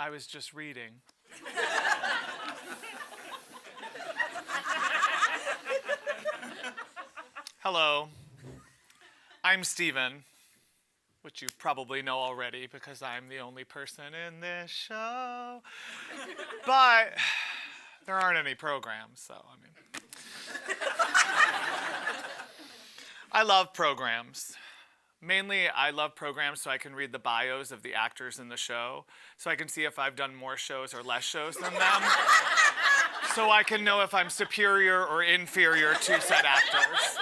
I was just reading. Hello, I'm Steven, which you probably know already because I'm the only person in this show. But there aren't any programs, so I mean. I love programs. Mainly, I love programs so I can read the bios of the actors in the show, so I can see if I've done more shows or less shows than them, so I can know if I'm superior or inferior to said actors.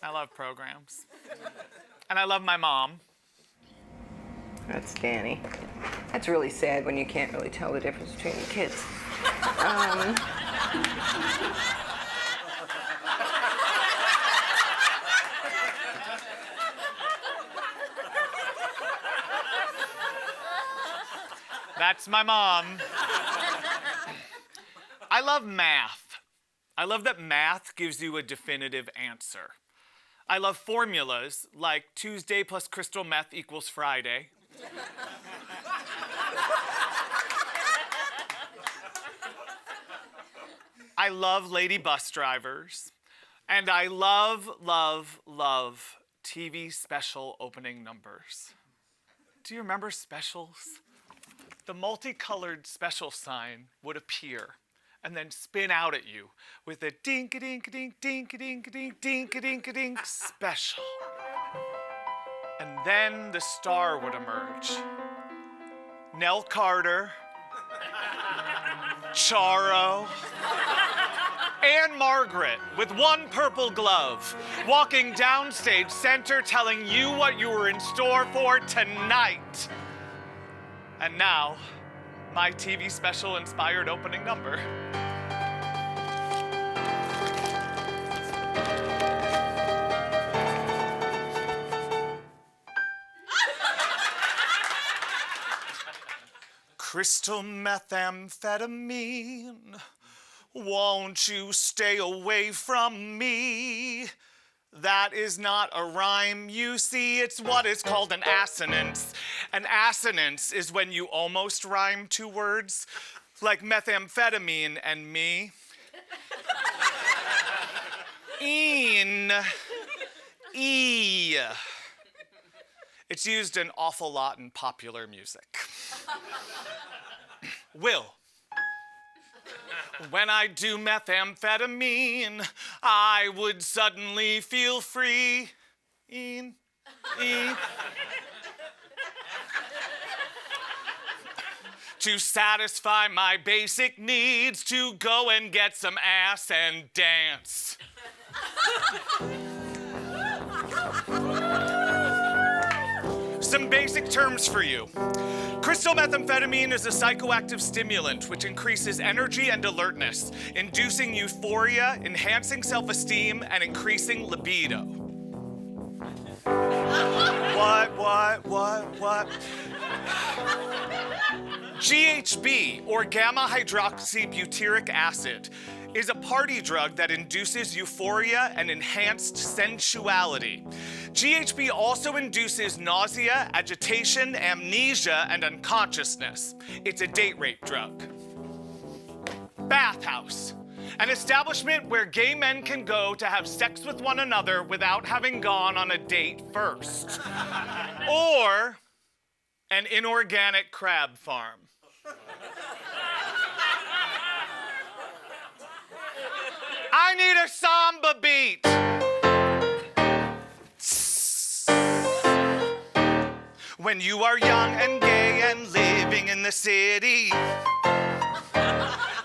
I love programs. And I love my mom. That's Danny. That's really sad when you can't really tell the difference between the kids. That's my mom. I love math. I love that math gives you a definitive answer. I love formulas like Tuesday plus crystal meth equals Friday. I love lady bus drivers. And I love, love, love TV special opening numbers. Do you remember specials? The multicolored special sign would appear and then spin out at you with a dink-a-dink-a-dink, dink-a-dink-a-dink, dink-a-dink-a-dink special. And then the star would emerge. Nell Carter, Charo, and Margaret with one purple glove walking downstage center telling you what you were in store for tonight. And now, my TV special inspired opening number. Crystal methamphetamine, won't you stay away from me? That is not a rhyme, you see, it's what is called an assonance. An assonance is when you almost rhyme two words, like methamphetamine and me. Een, e. It's used an awful lot in popular music. Will. When I do methamphetamine, I would suddenly feel free. To satisfy my basic needs, to go and get some ass and dance. Some basic terms for you. Crystal methamphetamine is a psychoactive stimulant which increases energy and alertness, inducing euphoria, enhancing self-esteem, and increasing libido. What? GHB, or gamma-hydroxybutyric acid, is a party drug that induces euphoria and enhanced sensuality. GHB also induces nausea, agitation, amnesia, and unconsciousness. It's a date rape drug. Bathhouse, an establishment where gay men can go to have sex with one another without having gone on a date first. Or an inorganic crab farm. I need a samba beat. When you are young and gay and living in the city,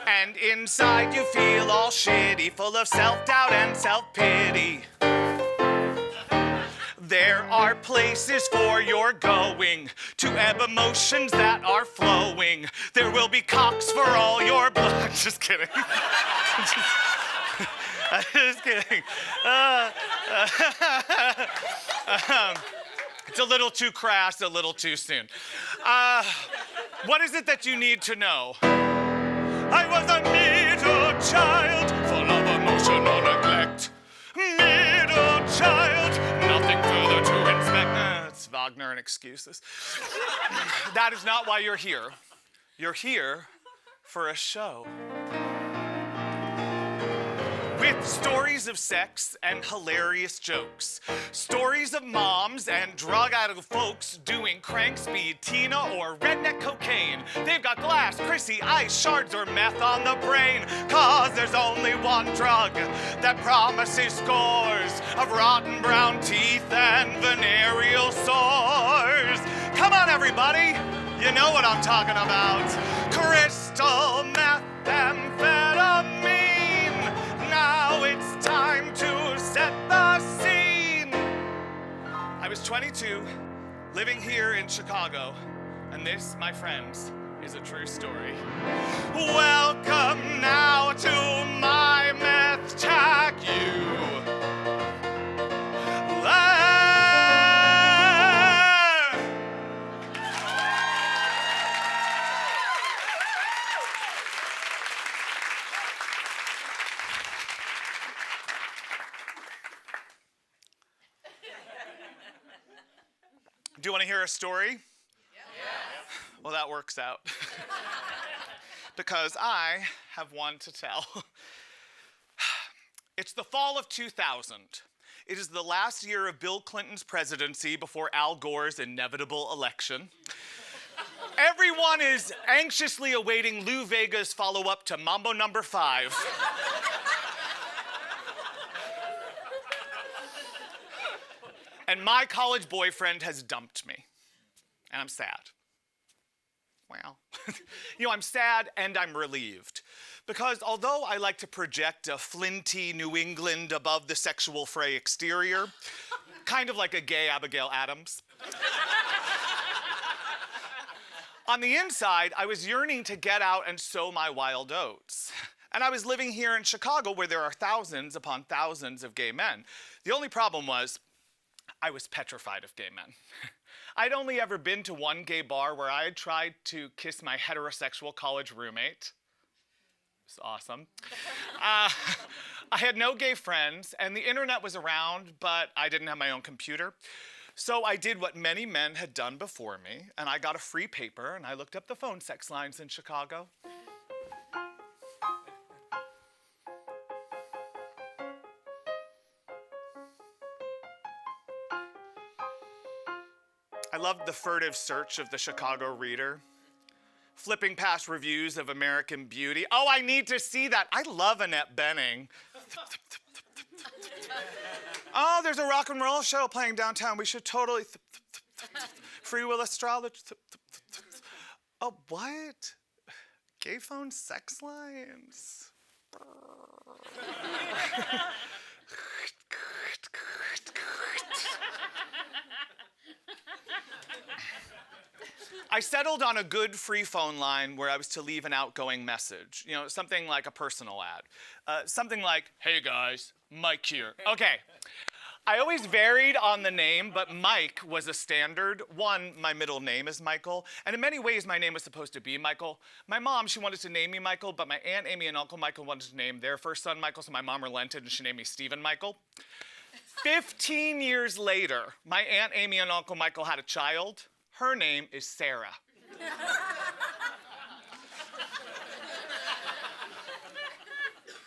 and inside you feel all shitty, full of self-doubt and self-pity, there are places for your going to ebb emotions that are flowing. There will be cocks for all your blood. Just kidding. Just kidding. It's a little too crass, a little too soon. What is it that you need to know? I was a middle child, full of emotional neglect. Middle child, nothing further to inspect. It's Wagner and excuses. That is not why you're here. You're here for a show. With stories of sex and hilarious jokes. Stories of moms and drug-addled folks doing crank speed, Tina, or redneck cocaine. They've got glass, Chrissy, ice, shards, or meth on the brain. Cause there's only one drug that promises scores of rotten brown teeth and venereal sores. Come on, everybody. You know what I'm talking about. Crystal methamphetamine. Now it's time to set the scene. I was 22, living here in Chicago, and this, my friends, is a true story. Welcome now to my Methtacular. Do you want to hear a story? Yes. Well, that works out. Because I have one to tell. It's the fall of 2000. It is the last year of Bill Clinton's presidency before Al Gore's inevitable election. Everyone is anxiously awaiting Lou Vega's follow-up to Mambo No. 5. And my college boyfriend has dumped me. And I'm sad. Well, I'm sad and I'm relieved. Because although I like to project a flinty New England above the sexual fray exterior, kind of like a gay Abigail Adams, on the inside, I was yearning to get out and sow my wild oats. And I was living here in Chicago where there are thousands upon thousands of gay men. The only problem was, I was petrified of gay men. I'd only ever been to one gay bar where I had tried to kiss my heterosexual college roommate. It was awesome. I had no gay friends, and the internet was around, but I didn't have my own computer. So I did what many men had done before me, and I got a free paper, and I looked up the phone sex lines in Chicago. I loved the furtive search of the Chicago Reader, flipping past reviews of American Beauty. Oh, I need to see that. I love Annette Bening. Oh, there's a rock and roll show playing downtown. We should totally. Free will astrology. Oh, what? Gay phone sex lines. I settled on a good free phone line where I was to leave an outgoing message. Something like a personal ad. Something like, hey guys, Mike here. Okay. I always varied on the name, but Mike was a standard. One, my middle name is Michael, and in many ways my name was supposed to be Michael. My mom, she wanted to name me Michael, but my Aunt Amy and Uncle Michael wanted to name their first son Michael, so my mom relented and she named me Stephen Michael. 15 years later, my Aunt Amy and Uncle Michael had a child. Her name is Sarah.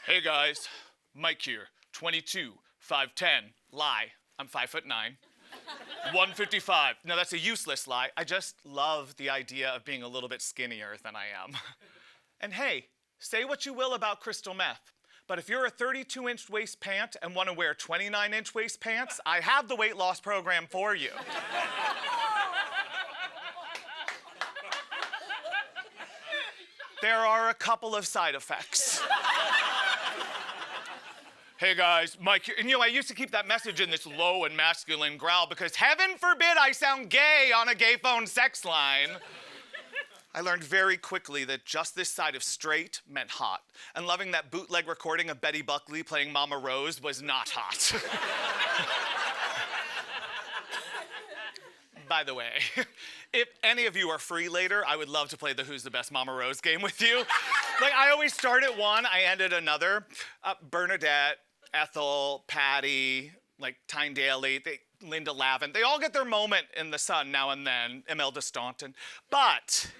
Hey guys, Mike here, 22, 5'10", lie, I'm 5'9", 155. No, that's a useless lie. I just love the idea of being a little bit skinnier than I am. And hey, say what you will about crystal meth, but if you're a 32-inch waist pant and want to wear 29-inch waist pants, I have the weight loss program for you. There are a couple of side effects. Hey guys, Mike here. And I used to keep that message in this low and masculine growl because heaven forbid I sound gay on a gay phone sex line. I learned very quickly that just this side of straight meant hot, and loving that bootleg recording of Betty Buckley playing Mama Rose was not hot. By the way, if any of you are free later, I would love to play the Who's the Best Mama Rose game with you. I always start at one, I end at another. Bernadette, Ethel, Patty, like Tyne Daly, Linda Lavin. They all get their moment in the sun now and then, Imelda Staunton. But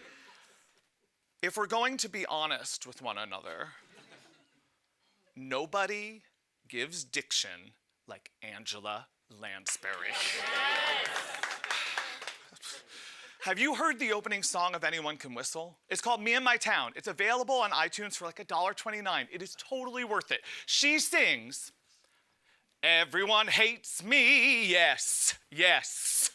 if we're going to be honest with one another, nobody gives diction like Angela Lansbury. Have you heard the opening song of Anyone Can Whistle? It's called Me and My Town. It's available on iTunes for like $1.29. It is totally worth it. She sings, "Everyone hates me, yes, yes."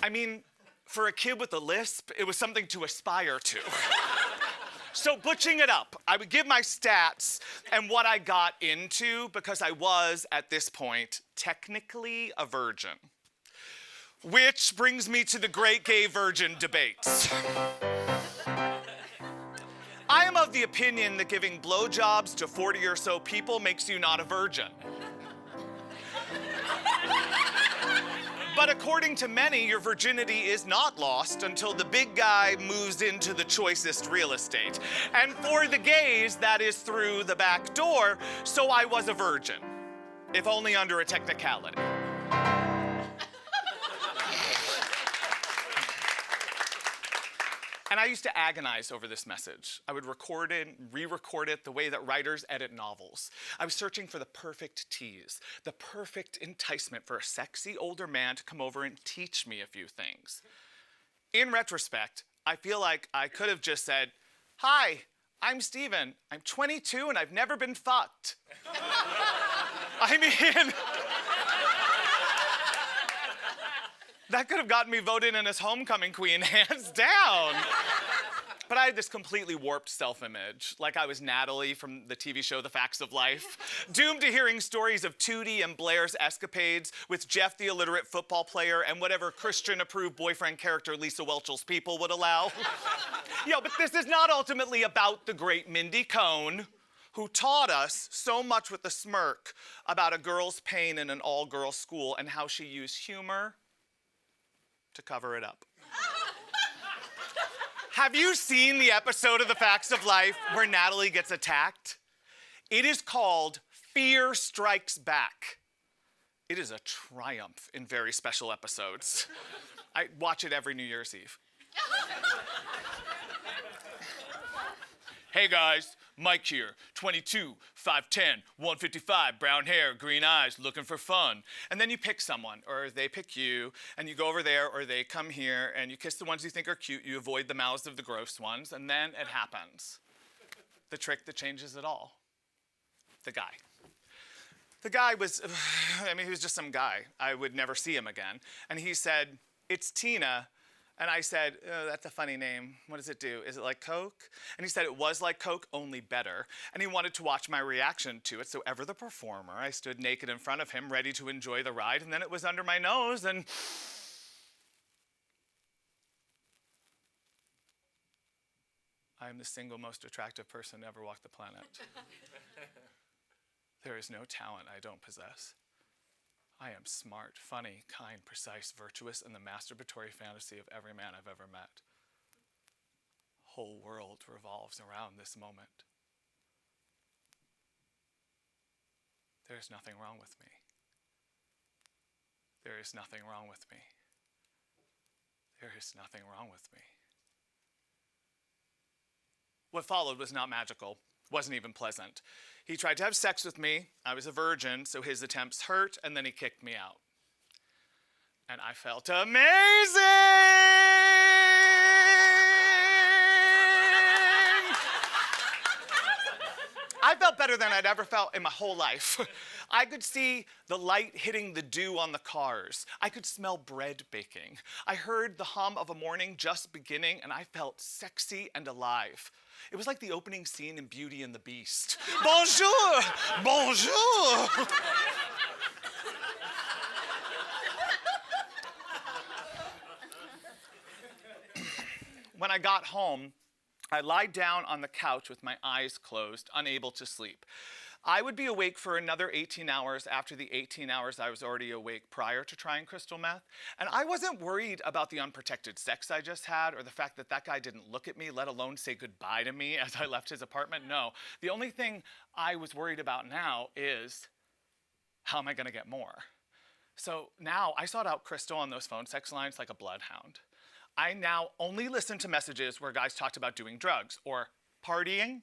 I mean, for a kid with a lisp, it was something to aspire to. So butching it up, I would give my stats and what I got into because I was, at this point, technically a virgin. Which brings me to the great gay virgin debates. I am of the opinion that giving blowjobs to 40 or so people makes you not a virgin. But according to many, your virginity is not lost until the big guy moves into the choicest real estate. And for the gays, that is through the back door, so I was a virgin, if only under a technicality. And I used to agonize over this message. I would record it, re-record it the way that writers edit novels. I was searching for the perfect tease, the perfect enticement for a sexy older man to come over and teach me a few things. In retrospect, I feel like I could have just said, "Hi, I'm Steven. I'm 22 and I've never been fucked." I mean, that could have gotten me voted in as homecoming queen, hands down. But I had this completely warped self-image, like I was Natalie from the TV show The Facts of Life, doomed to hearing stories of Tootie and Blair's escapades with Jeff the illiterate football player and whatever Christian-approved boyfriend character Lisa Welch's people would allow. But this is not ultimately about the great Mindy Cohn, who taught us so much with a smirk about a girl's pain in an all-girls school and how she used humor to cover it up. Have you seen the episode of The Facts of Life where Natalie gets attacked? It is called Fear Strikes Back. It is a triumph in very special episodes. I watch it every New Year's Eve. Hey guys, Mike here, 22, 5'10", 155, brown hair, green eyes, looking for fun. And then you pick someone, or they pick you, and you go over there, or they come here, and you kiss the ones you think are cute, you avoid the mouths of the gross ones, and then it happens. The trick that changes it all. The guy. The guy was, he was just some guy. I would never see him again. And he said, "It's Tina." And I said, "Oh, that's a funny name. What does it do? Is it like Coke?" And he said it was like Coke, only better. And he wanted to watch my reaction to it. So ever the performer, I stood naked in front of him, ready to enjoy the ride. And then it was under my nose, and I am the single most attractive person to ever walk the planet. There is no talent I don't possess. I am smart, funny, kind, precise, virtuous, and the masturbatory fantasy of every man I've ever met. Whole world revolves around this moment. There is nothing wrong with me. There is nothing wrong with me. There is nothing wrong with me. What followed was not magical. Wasn't even pleasant. He tried to have sex with me. I was a virgin, so his attempts hurt, and then he kicked me out. And I felt amazing! I felt better than I'd ever felt in my whole life. I could see the light hitting the dew on the cars. I could smell bread baking. I heard the hum of a morning just beginning, and I felt sexy and alive. It was like the opening scene in Beauty and the Beast. Bonjour! Bonjour! When I got home, I lied down on the couch with my eyes closed, unable to sleep. I would be awake for another 18 hours after the 18 hours I was already awake prior to trying crystal meth. And I wasn't worried about the unprotected sex I just had or the fact that that guy didn't look at me, let alone say goodbye to me as I left his apartment. No. The only thing I was worried about now is, how am I going to get more? So now I sought out crystal on those phone sex lines like a bloodhound. I now only listen to messages where guys talked about doing drugs or partying.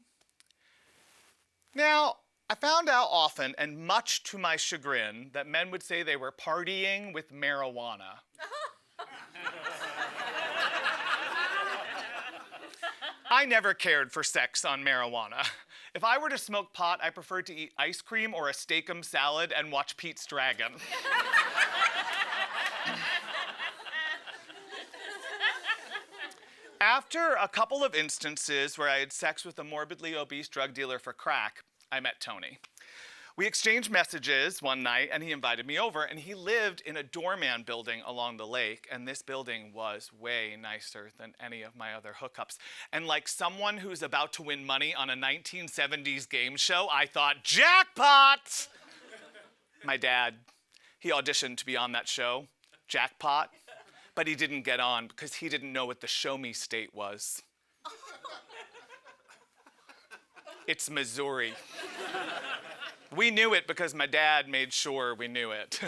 Now, I found out often, and much to my chagrin, that men would say they were partying with marijuana. I never cared for sex on marijuana. If I were to smoke pot, I preferred to eat ice cream or a steak-'em salad and watch Pete's Dragon. After a couple of instances where I had sex with a morbidly obese drug dealer for crack, I met Tony. We exchanged messages one night, and he invited me over, and he lived in a doorman building along the lake, and this building was way nicer than any of my other hookups. And like someone who's about to win money on a 1970s game show, I thought, jackpot! My dad, he auditioned to be on that show, Jackpot, but he didn't get on because he didn't know what the show me state was. It's Missouri. We knew it because my dad made sure we knew it.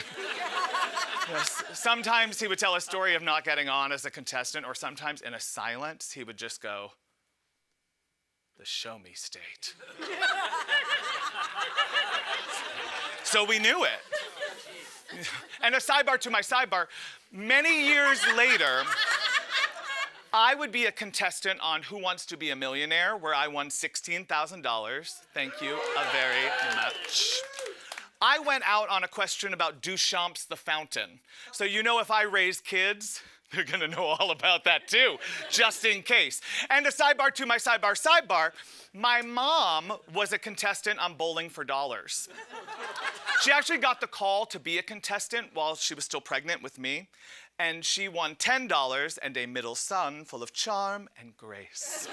Yes, sometimes he would tell a story of not getting on as a contestant, or sometimes in a silence, he would just go, the show me state. So we knew it. And a sidebar to my sidebar, many years later, I would be a contestant on Who Wants to Be a Millionaire, where I won $16,000. Thank you very much. I went out on a question about Duchamp's The Fountain. So you know if I raise kids, they're gonna know all about that too, just in case. And a sidebar to my sidebar, my mom was a contestant on Bowling for Dollars. She actually got the call to be a contestant while she was still pregnant with me. And she won $10 and a middle son full of charm and grace.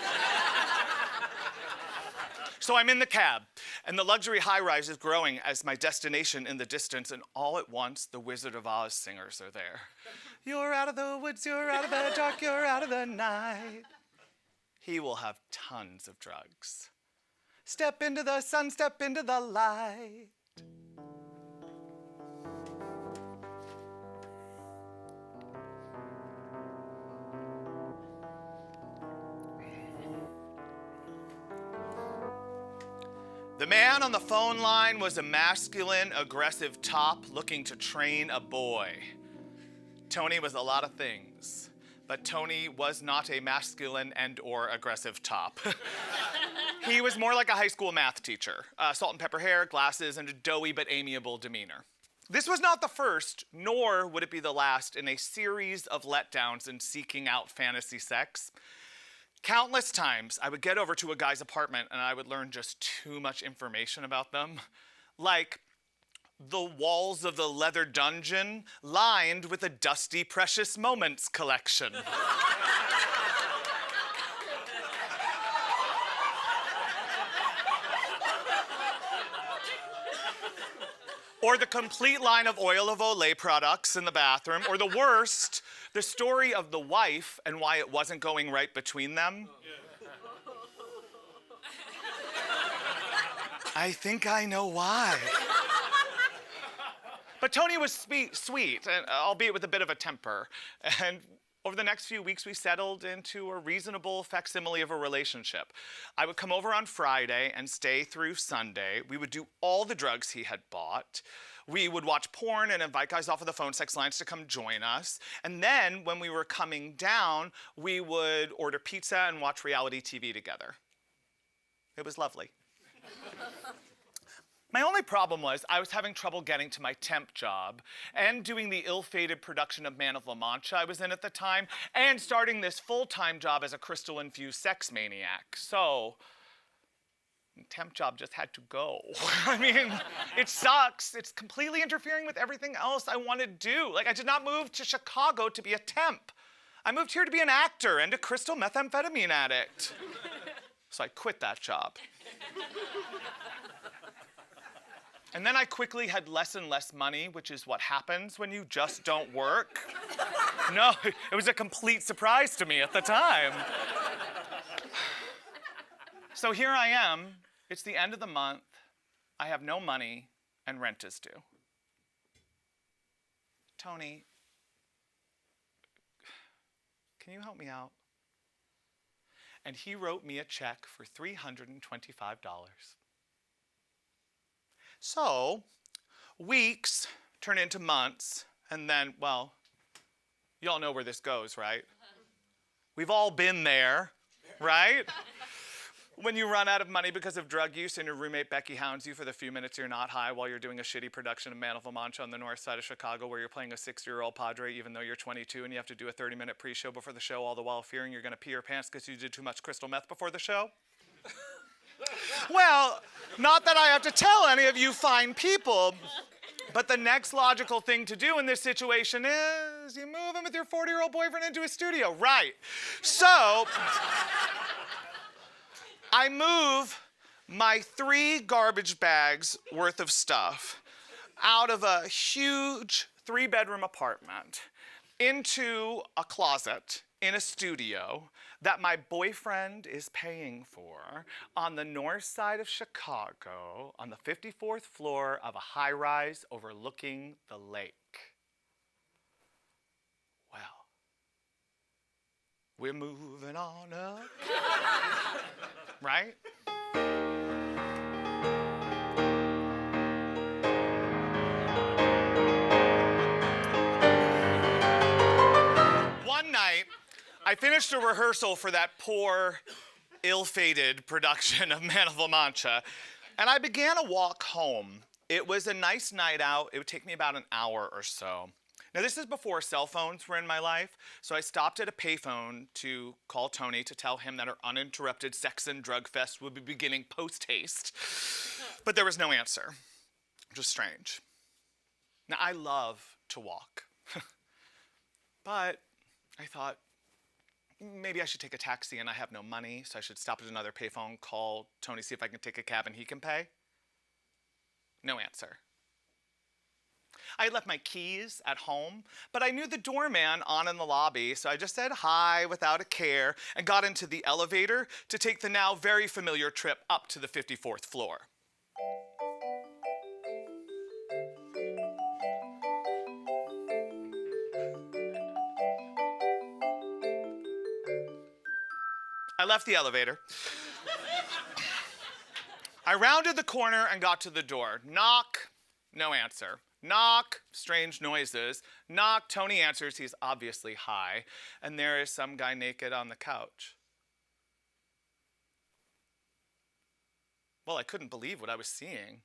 So I'm in the cab, and the luxury high-rise is growing as my destination in the distance, and all at once, the Wizard of Oz singers are there. You're out of the woods, you're out of the dark, you're out of the night. He will have tons of drugs. Step into the sun, step into the light. The man on the phone line was a masculine, aggressive top looking to train a boy. Tony was a lot of things, but Tony was not a masculine and/or aggressive top. He was more like a high school math teacher. Salt and pepper hair, glasses, and a doughy but amiable demeanor. This was not the first, nor would it be the last in a series of letdowns in seeking out fantasy sex. Countless times, I would get over to a guy's apartment and I would learn just too much information about them. Like, the walls of the leather dungeon lined with a dusty Precious Moments collection. Or the complete line of Oil of Olay products in the bathroom. Or the worst, the story of the wife and why it wasn't going right between them. I think I know why. But Tony was sweet, and albeit with a bit of a temper. And over the next few weeks, we settled into a reasonable facsimile of a relationship. I would come over on Friday and stay through Sunday. We would do all the drugs he had bought. We would watch porn and invite guys off of the phone sex lines to come join us. And then when we were coming down, we would order pizza and watch reality TV together. It was lovely. My only problem was I was having trouble getting to my temp job and doing the ill-fated production of Man of La Mancha I was in at the time and starting this full-time job as a crystal-infused sex maniac. So, temp job just had to go. I mean, it sucks. It's completely interfering with everything else I want to do. Like, I did not move to Chicago to be a temp. I moved here to be an actor and a crystal methamphetamine addict. So I quit that job. And then I quickly had less and less money, which is what happens when you just don't work. No, it was a complete surprise to me at the time. So here I am. It's the end of the month. I have no money, and rent is due. Tony, can you help me out? And he wrote me a check for $325. So, weeks turn into months, and then, well, you all know where this goes, right? We've all been there, right? When you run out of money because of drug use and your roommate Becky hounds you for the few minutes you're not high while you're doing a shitty production of Man of La Mancha on the north side of Chicago where you're playing a 60-year-old padre even though you're 22 and you have to do a 30-minute pre-show before the show, all the while fearing you're going to pee your pants because you did too much crystal meth before the show? Well, not that I have to tell any of you fine people, but the next logical thing to do in this situation is you move in with your 40-year-old boyfriend into a studio, right? So I move my 3 garbage bags worth of stuff out of a huge 3-bedroom apartment into a closet in a studio that my boyfriend is paying for on the north side of Chicago on the 54th floor of a high-rise overlooking the lake. Well, we're moving on up. Right? One night, I finished a rehearsal for that poor, ill-fated production of Man of La Mancha, and I began a walk home. It was a nice night out. It would take me about an hour or so. Now, this is before cell phones were in my life, so I stopped at a payphone to call Tony to tell him that our uninterrupted sex and drug fest would be beginning post-haste. But there was no answer, which was strange. Now, I love to walk, but I thought maybe I should take a taxi and I have no money, so I should stop at another payphone, call Tony, see if I can take a cab and he can pay. No answer. I had left my keys at home, but I knew the doorman on in the lobby, so I just said hi without a care and got into the elevator to take the now very familiar trip up to the 54th floor. I left the elevator. I rounded the corner and got to the door. Knock, no answer. Knock, strange noises. Knock, Tony answers, he's obviously high, and there is some guy naked on the couch. Well, I couldn't believe what I was seeing.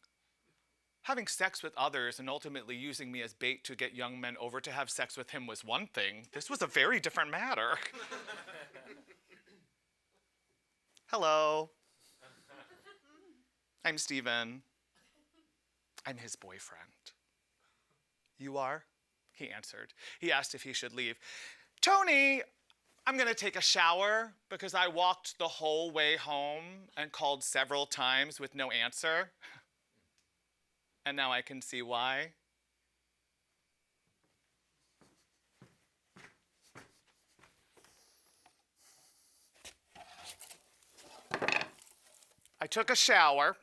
Having sex with others and ultimately using me as bait to get young men over to have sex with him was one thing. This was a very different matter. Hello. I'm Steven. I'm his boyfriend. You are? He answered. He asked if he should leave. Tony, I'm going to take a shower because I walked the whole way home and called several times with no answer. And now I can see why. I took a shower.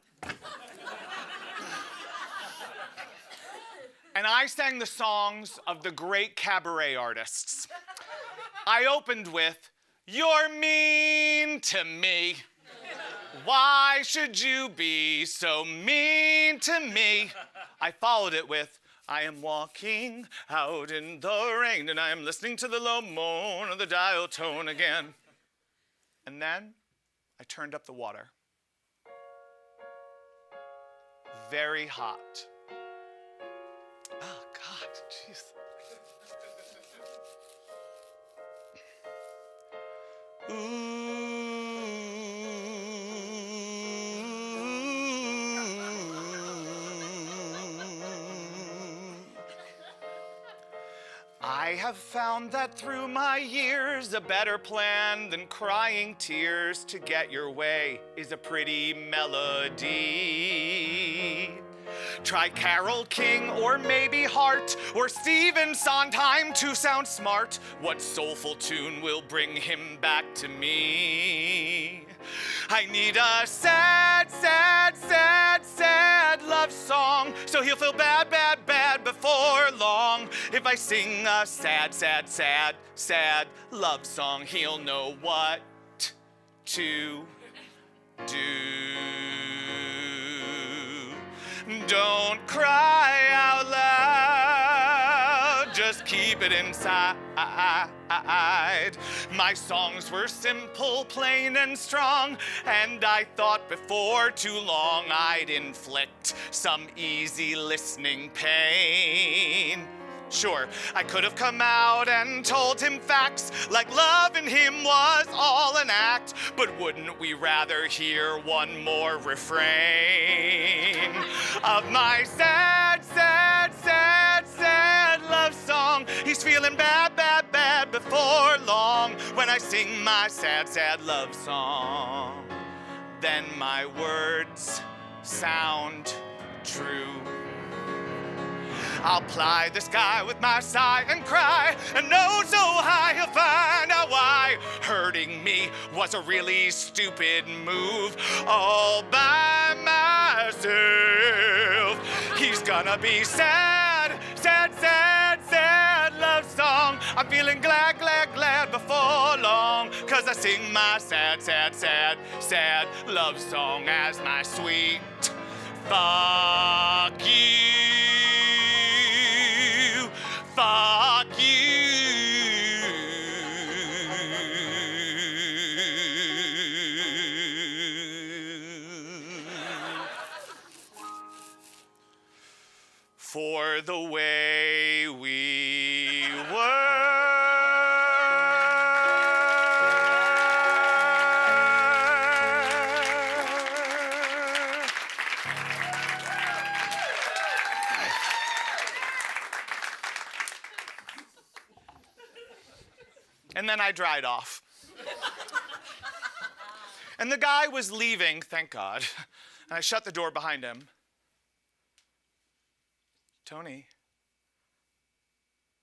And I sang the songs of the great cabaret artists. I opened with, "You're mean to me. Why should you be so mean to me?" I followed it with, "I am walking out in the rain and I am listening to the low moan of the dial tone again." And then I turned up the water. Very hot. Oh, God, jeez. I have found that through my years, a better plan than crying tears to get your way is a pretty melody. Try Carole King or maybe Hart or Stephen Sondheim to sound smart. What soulful tune will bring him back to me? I need a sad, sad, sad, sad love song, so he'll feel bad, bad, bad before long. If I sing a sad, sad, sad, sad love song, he'll know what to do. Don't cry out loud, just keep it inside. My songs were simple, plain, and strong, and I thought before too long I'd inflict some easy listening pain. Sure, I could have come out and told him facts like loving him was all an act, but wouldn't we rather hear one more refrain of my sad, sad, sad, sad love song? He's feeling bad, bad, bad before long. When I sing my sad, sad love song, then my words sound true. I'll ply the sky with my sigh and cry, and no so high he'll find out why hurting me was a really stupid move all by myself. He's gonna be sad, sad, sad, sad love song. I'm feeling glad, glad, glad before long, 'cause I sing my sad, sad, sad, sad love song as my sweet fuck you. Fuck you. For the way we were. And then I dried off. And the guy was leaving, thank God. And I shut the door behind him. Tony,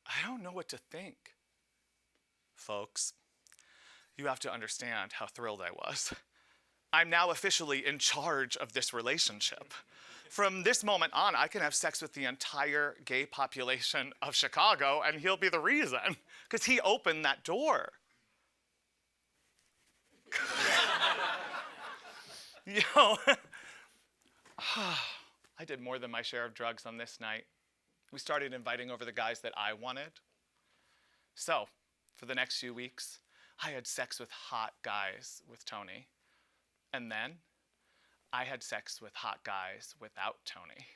I don't know what to think. Folks, you have to understand how thrilled I was. I'm now officially in charge of this relationship. From this moment on, I can have sex with the entire gay population of Chicago, and he'll be the reason, because he opened that door. I did more than my share of drugs on this night. We started inviting over the guys that I wanted. So, for the next few weeks, I had sex with hot guys with Tony. And then I had sex with hot guys without Tony.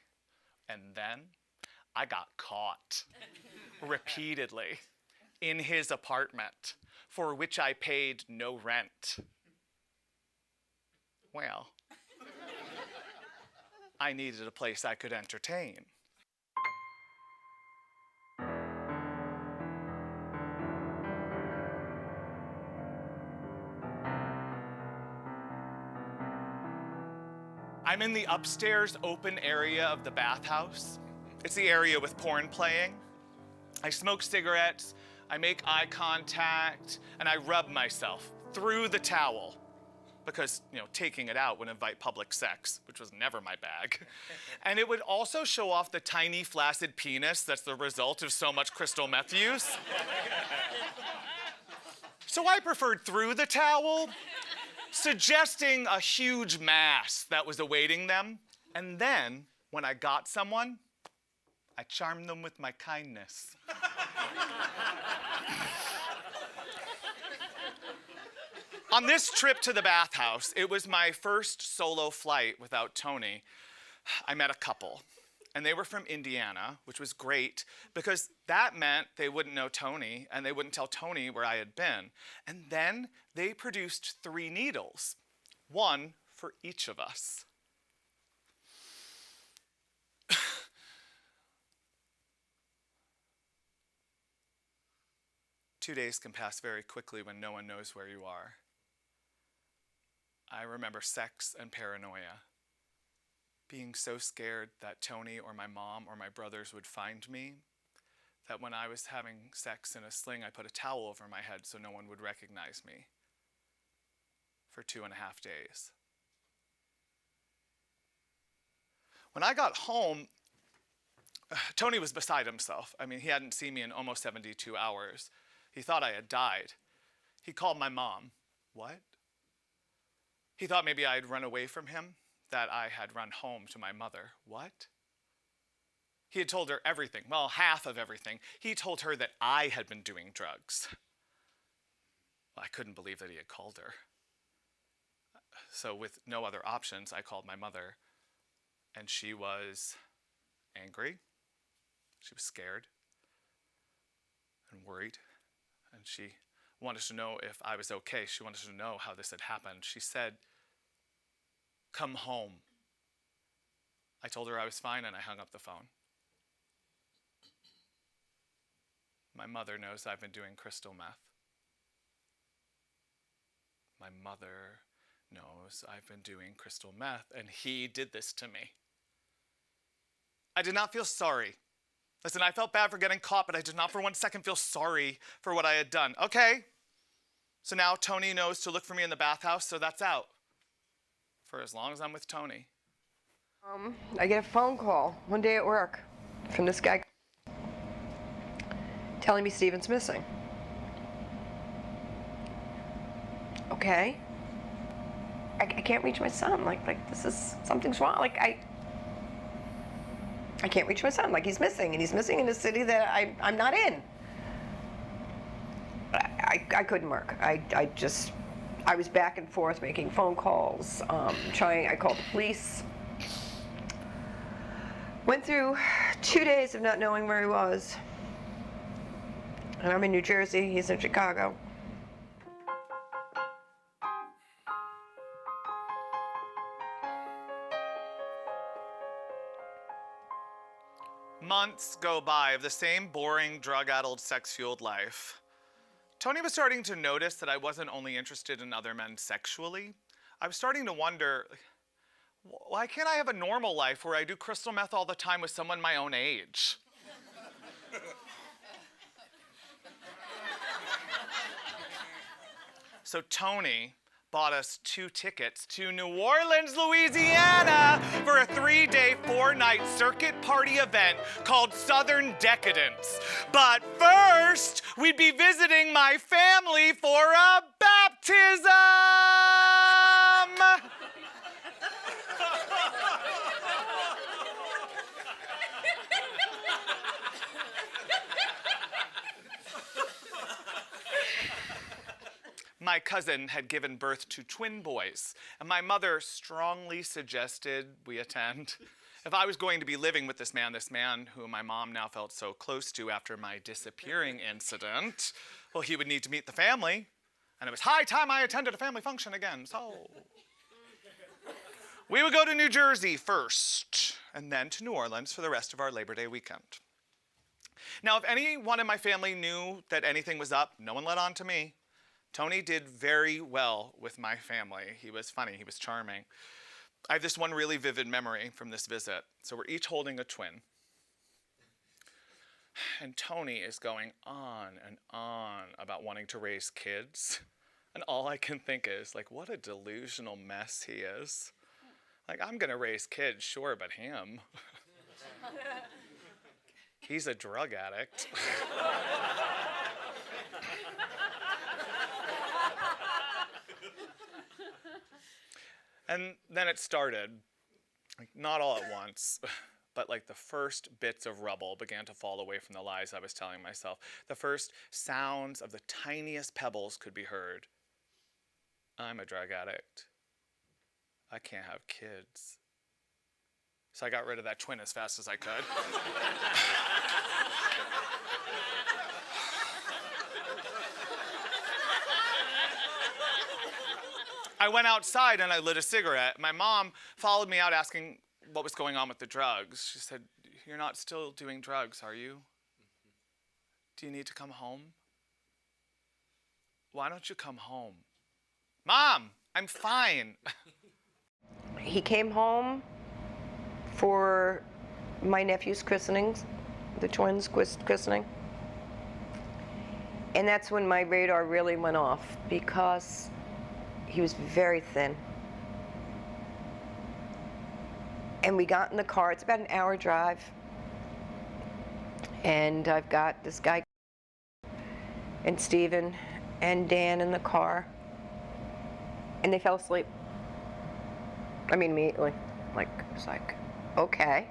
And then I got caught repeatedly in his apartment, for which I paid no rent. Well, I needed a place I could entertain. I'm in the upstairs open area of the bathhouse. It's the area with porn playing. I smoke cigarettes, I make eye contact, and I rub myself through the towel because, taking it out would invite public sex, which was never my bag. And it would also show off the tiny, flaccid penis that's the result of so much crystal meth use. So I preferred through the towel, suggesting a huge mass that was awaiting them. And then, when I got someone, I charmed them with my kindness. On this trip to the bathhouse, it was my first solo flight without Tony. I met a couple, and they were from Indiana, which was great because that meant they wouldn't know Tony and they wouldn't tell Tony where I had been. And then they produced 3 needles, one for each of us. 2 days can pass very quickly when no one knows where you are. I remember sex and paranoia. Being so scared that Tony or my mom or my brothers would find me, that when I was having sex in a sling, I put a towel over my head so no one would recognize me for 2.5 days. When I got home, Tony was beside himself. I mean, he hadn't seen me in almost 72 hours. He thought I had died. He called my mom. What? He thought maybe I had run away from him, that I had run home to my mother. What? He had told her everything, well, half of everything. He told her that I had been doing drugs. Well, I couldn't believe that he had called her. So with no other options, I called my mother, and she was angry. She was scared and worried, and she wanted to know if I was okay. She wanted to know how this had happened. She said, "Come home." I told her I was fine, and I hung up the phone. My mother knows I've been doing crystal meth. My mother knows I've been doing crystal meth, and he did this to me. I did not feel sorry. Listen, I felt bad for getting caught, but I did not for 1 second feel sorry for what I had done. Okay, so now Tony knows to look for me in the bathhouse, so that's out. For as long as I'm with Tony. I get a phone call one day at work from this guy telling me Steven's missing. Okay. I can't reach my son. Like this is, something's wrong. Like I can't reach my son. Like he's missing, and he's missing in a city that I'm not in. I couldn't work. I was back and forth making phone calls, I called the police. Went through 2 days of not knowing where he was. And I'm in New Jersey, he's in Chicago. Months go by of the same boring, drug-addled, sex-fueled life. Tony was starting to notice that I wasn't only interested in other men sexually. I was starting to wonder, why can't I have a normal life where I do crystal meth all the time with someone my own age? So Tony bought us 2 tickets to New Orleans, Louisiana for a 3-day, 4-night circuit party event called Southern Decadence. But first, we'd be visiting my family for a baptism! My cousin had given birth to twin boys, and my mother strongly suggested we attend. If I was going to be living with this man who my mom now felt so close to after my disappearing incident, well, he would need to meet the family, and it was high time I attended a family function again, so. We would go to New Jersey first, and then to New Orleans for the rest of our Labor Day weekend. Now, if anyone in my family knew that anything was up, no one let on to me. Tony did very well with my family. He was funny, he was charming. I have this one really vivid memory from this visit. So we're each holding a twin. And Tony is going on and on about wanting to raise kids. And all I can think is, like, what a delusional mess he is. Like, I'm gonna raise kids, sure, but him. He's a drug addict. And then it started, like, not all at once, but like the first bits of rubble began to fall away from the lies I was telling myself. The first sounds of the tiniest pebbles could be heard. I'm a drug addict. I can't have kids. So I got rid of that twin as fast as I could. I went outside and I lit a cigarette. My mom followed me out asking what was going on with the drugs. She said, "You're not still doing drugs, are you? Do you need to come home?" why don't you come home? Mom, I'm fine. He came home for my nephew's christenings, the twins' christening. And that's when my radar really went off, because he was very thin. And we got in the car. It's about an hour drive. And I've got this guy and Steven and Dan in the car. And they fell asleep. I mean, immediately. Like, it's like, okay.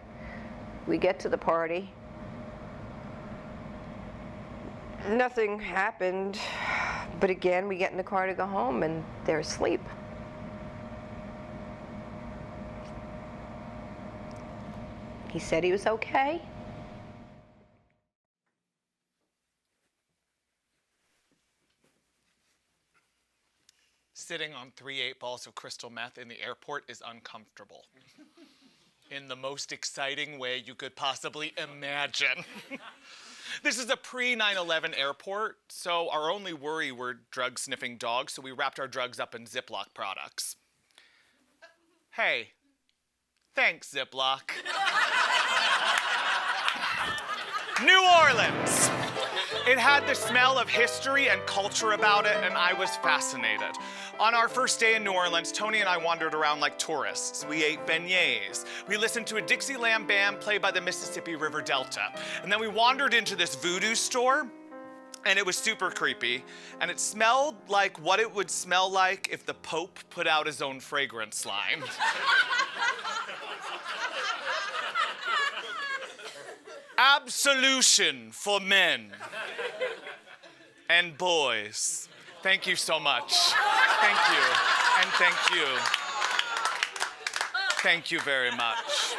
We get to the party. Nothing happened. But again, we get in the car to go home, and they're asleep. He said he was okay. Sitting on 3 8-balls of crystal meth in the airport is uncomfortable. In the most exciting way you could possibly imagine. This is a pre-9/11 airport, so our only worry were drug-sniffing dogs, so we wrapped our drugs up in Ziploc products. Hey, thanks, Ziploc. New Orleans. It had the smell of history and culture about it, and I was fascinated. On our first day in New Orleans, Tony and I wandered around like tourists. We ate beignets. We listened to a Dixieland band played by the Mississippi River Delta. And then we wandered into this voodoo store, and it was super creepy. And it smelled like what it would smell like if the Pope put out his own fragrance line. Absolution for men and boys. Thank you so much. Thank you. And thank you. Thank you very much.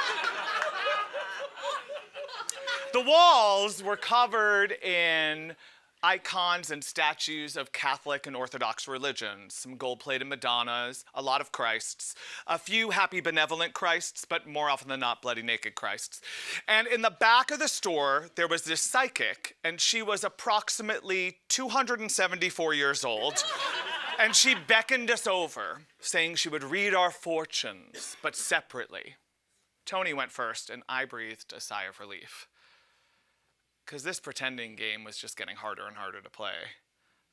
The walls were covered in icons and statues of Catholic and Orthodox religions, some gold-plated Madonnas, a lot of Christs, a few happy benevolent Christs, but more often than not, bloody naked Christs. And in the back of the store, there was this psychic, and she was approximately 274 years old, and she beckoned us over, saying she would read our fortunes, but separately. Tony went first, and I breathed a sigh of relief. Because this pretending game was just getting harder and harder to play.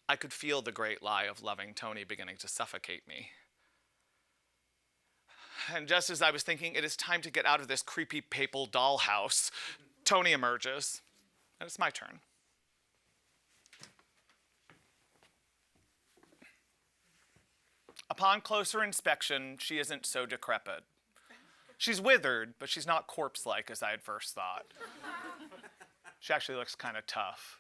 I could feel the great lie of loving Tony beginning to suffocate me. And just as I was thinking it is time to get out of this creepy papal dollhouse, Tony emerges, and it's my turn. Upon closer inspection, she isn't so decrepit. She's withered, but she's not corpse-like as I had first thought. She actually looks kind of tough.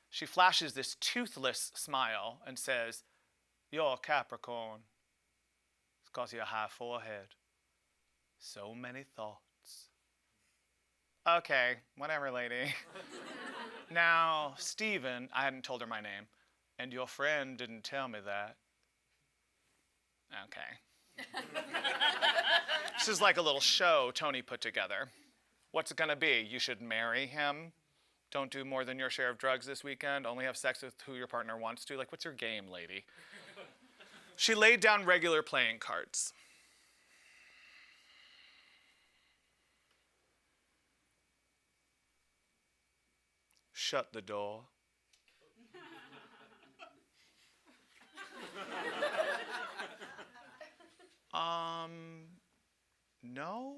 She flashes this toothless smile and says, "You're a Capricorn. It's because of your high forehead. So many thoughts." Okay, whatever, lady. Now, Steven, I hadn't told her my name, and your friend didn't tell me that. Okay. This is like a little show Tony put together. What's it gonna be? You should marry him? Don't do more than your share of drugs this weekend? Only have sex with who your partner wants to? Like, what's your game, lady? She laid down regular playing cards. Shut the door. No?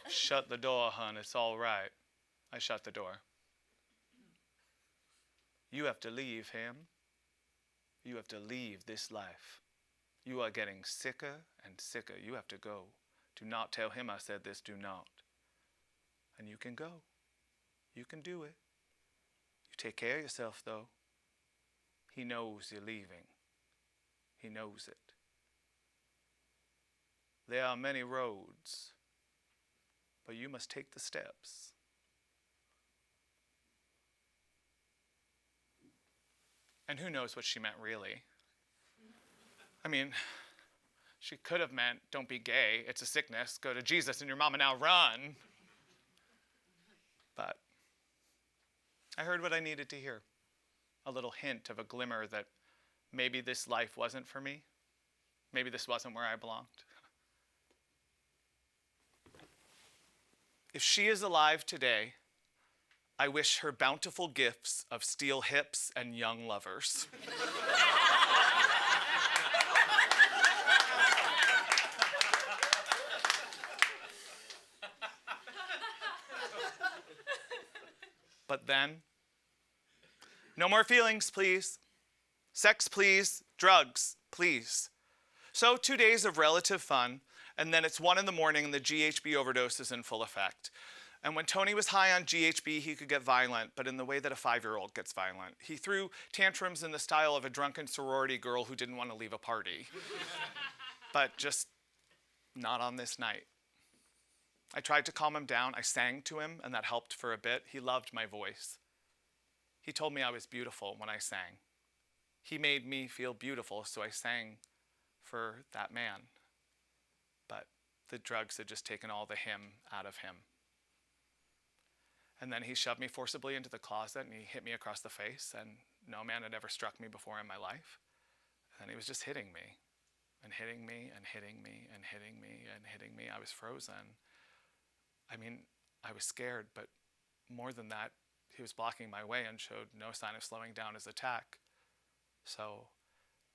Shut the door, hon. It's all right. I shut the door. You have to leave him. You have to leave this life. You are getting sicker and sicker. You have to go. Do not tell him I said this. Do not. And you can go. You can do it. You take care of yourself, though. He knows you're leaving. He knows it. There are many roads, but you must take the steps. And who knows what she meant really? I mean, she could have meant, don't be gay, it's a sickness, go to Jesus and your mama now run. I heard what I needed to hear. A little hint of a glimmer that maybe this life wasn't for me. Maybe this wasn't where I belonged. If she is alive today, I wish her bountiful gifts of steel hips and young lovers. But then, no more feelings, please. Sex, please. Drugs, please. So 2 days of relative fun, and then it's 1 a.m. and the GHB overdose is in full effect. And when Tony was high on GHB, he could get violent, but in the way that a 5-year-old gets violent. He threw tantrums in the style of a drunken sorority girl who didn't want to leave a party. But just not on this night. I tried to calm him down. I sang to him, and that helped for a bit. He loved my voice. He told me I was beautiful when I sang. He made me feel beautiful, so I sang for that man. But the drugs had just taken all the him out of him. And then he shoved me forcibly into the closet, and he hit me across the face, and no man had ever struck me before in my life. And he was just hitting me, and hitting me, and hitting me, and hitting me, and hitting me. I was frozen. I mean, I was scared, but more than that, he was blocking my way and showed no sign of slowing down his attack. So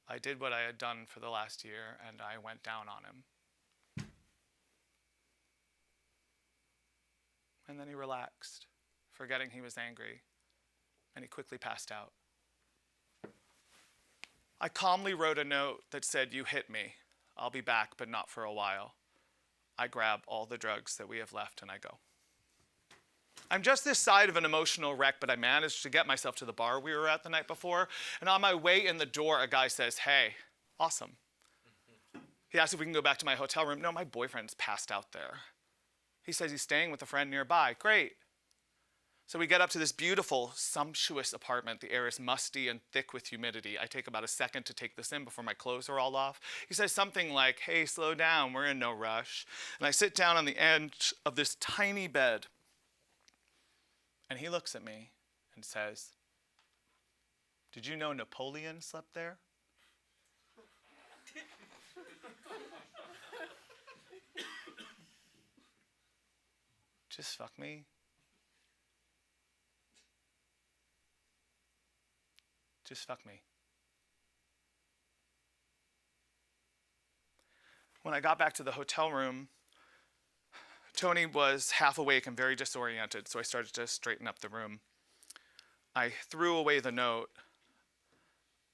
I did what I had done for the last year, and I went down on him. And then he relaxed, forgetting he was angry, and he quickly passed out. I calmly wrote a note that said, "You hit me. I'll be back, but not for a while." I grab all the drugs that we have left and I go. I'm just this side of an emotional wreck, but I managed to get myself to the bar we were at the night before. And on my way in the door, a guy says, "Hey, awesome." He asks if we can go back to my hotel room. No, my boyfriend's passed out there. He says he's staying with a friend nearby. Great. So we get up to this beautiful, sumptuous apartment. The air is musty and thick with humidity. I take about a second to take this in before my clothes are all off. He says something like, "Hey, slow down, we're in no rush." And I sit down on the edge of this tiny bed. And he looks at me and says, "Did you know Napoleon slept there?" Just fuck me. Just fuck me. When I got back to the hotel room, Tony was half awake and very disoriented, so I started to straighten up the room. I threw away the note.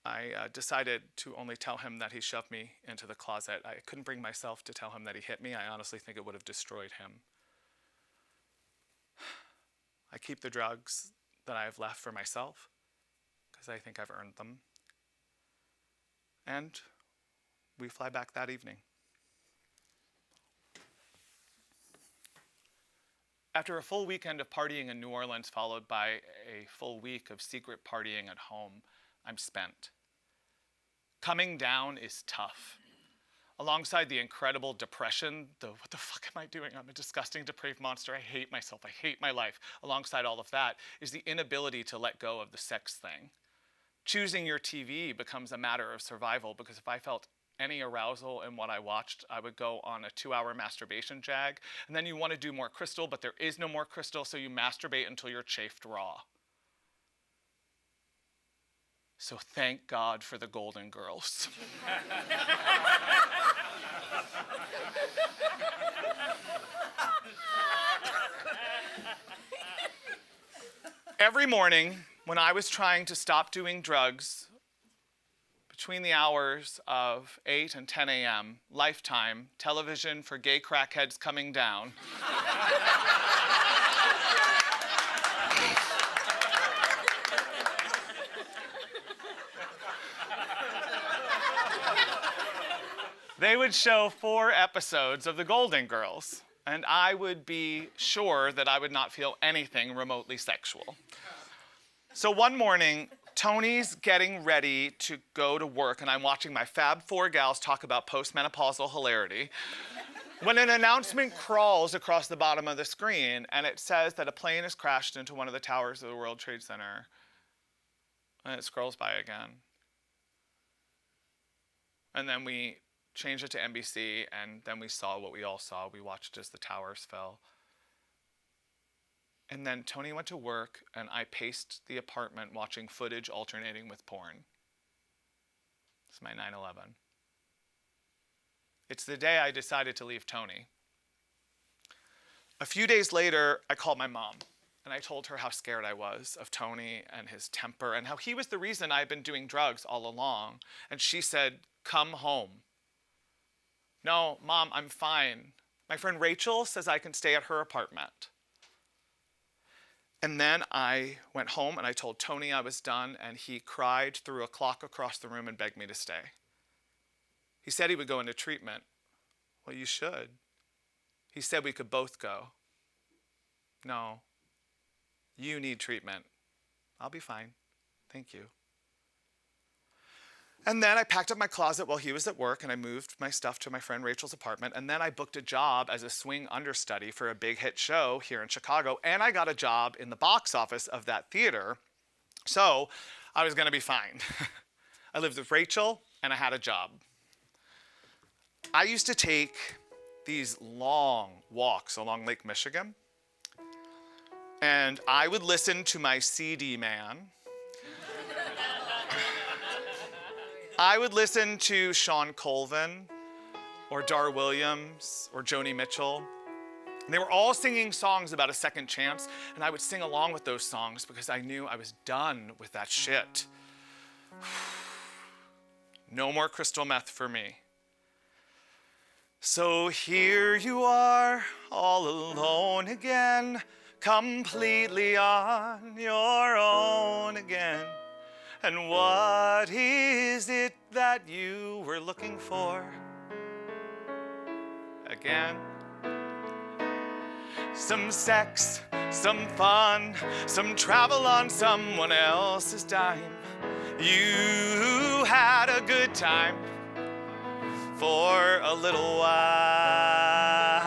I decided to only tell him that he shoved me into the closet. I couldn't bring myself to tell him that he hit me. I honestly think it would have destroyed him. I keep the drugs that I have left for myself, because I think I've earned them. And we fly back that evening. After a full weekend of partying in New Orleans, followed by a full week of secret partying at home, I'm spent. Coming down is tough. Alongside the incredible depression, what the fuck am I doing? I'm a disgusting, depraved monster. I hate myself. I hate my life. Alongside all of that is the inability to let go of the sex thing. Choosing your TV becomes a matter of survival, because if I felt any arousal in what I watched, I would go on a 2-hour masturbation jag. And then you want to do more crystal, but there is no more crystal, so you masturbate until you're chafed raw. So thank God for the Golden Girls. Every morning, when I was trying to stop doing drugs, between the hours of 8 and 10 a.m., Lifetime, television for gay crackheads coming down. They would show 4 episodes of the Golden Girls, and I would be sure that I would not feel anything remotely sexual. So one morning, Tony's getting ready to go to work, and I'm watching my Fab 4 gals talk about postmenopausal hilarity. when an announcement crawls across the bottom of the screen and it says that a plane has crashed into one of the towers of the World Trade Center, and it scrolls by again. And then we changed it to NBC, and then we saw what we all saw. We watched as the towers fell. And then Tony went to work, and I paced the apartment watching footage alternating with porn. It's my 9/11. It's the day I decided to leave Tony. A few days later, I called my mom, and I told her how scared I was of Tony and his temper, and how he was the reason I had been doing drugs all along. And she said, "Come home." "No, Mom, I'm fine. My friend Rachel says I can stay at her apartment." And then I went home and I told Tony I was done, and he cried through a clock across the room and begged me to stay. He said he would go into treatment. Well, you should. He said we could both go. No, you need treatment. I'll be fine. Thank you. And then I packed up my closet while he was at work, and I moved my stuff to my friend Rachel's apartment. And then I booked a job as a swing understudy for a big hit show here in Chicago. And I got a job in the box office of that theater. So I was going to be fine. I lived with Rachel, and I had a job. I used to take these long walks along Lake Michigan, and I would listen to my CD man. I would listen to Sean Colvin or Dar Williams or Joni Mitchell. And they were all singing songs about a second chance, and I would sing along with those songs because I knew I was done with that shit. No more crystal meth for me. So here you are, all alone again, completely on your own again. And what is it that you were looking for again? Some sex, some fun, some travel on someone else's dime. You had a good time for a little while,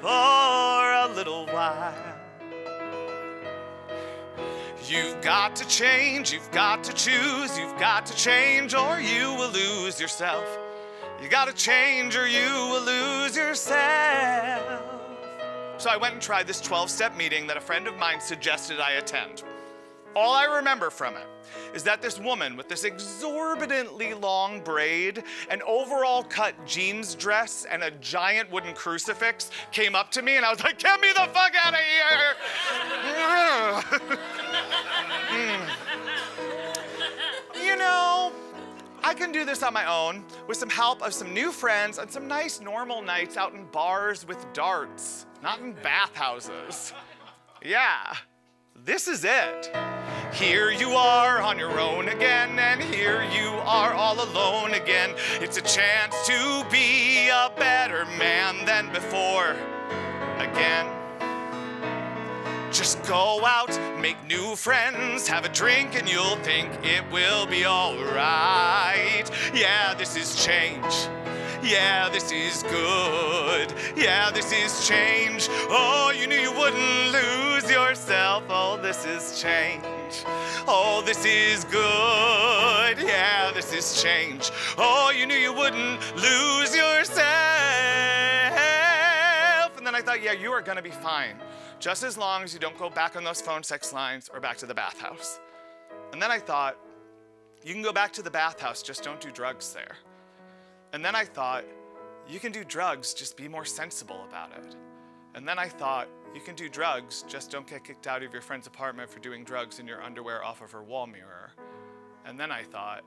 for a little while. You've got to change, you've got to choose, you've got to change or you will lose yourself. You gotta change or you will lose yourself. So I went and tried this 12-step meeting that a friend of mine suggested I attend. All I remember from it is that this woman with this exorbitantly long braid, an overall cut jeans dress, and a giant wooden crucifix came up to me, and I was like, "Get me the fuck out of here!" You know, I can do this on my own with some help of some new friends and some nice normal nights out in bars with darts, not in bathhouses. Yeah, this is it. Here you are on your own again, and here you are all alone again. It's a chance to be a better man than before again. Just go out, make new friends, have a drink, and you'll think it will be all right. Yeah, this is change. Yeah, this is good. Yeah, this is change. Oh, you knew you wouldn't lose yourself. Oh, this is change. Oh, this is good. Yeah, this is change. Oh, you knew you wouldn't lose yourself. And then I thought, yeah, you are gonna be fine, just as long as you don't go back on those phone sex lines or back to the bathhouse. And then I thought, you can go back to the bathhouse, just don't do drugs there. And then I thought, you can do drugs, just be more sensible about it. And then I thought, you can do drugs, just don't get kicked out of your friend's apartment for doing drugs in your underwear off of her wall mirror. And then I thought,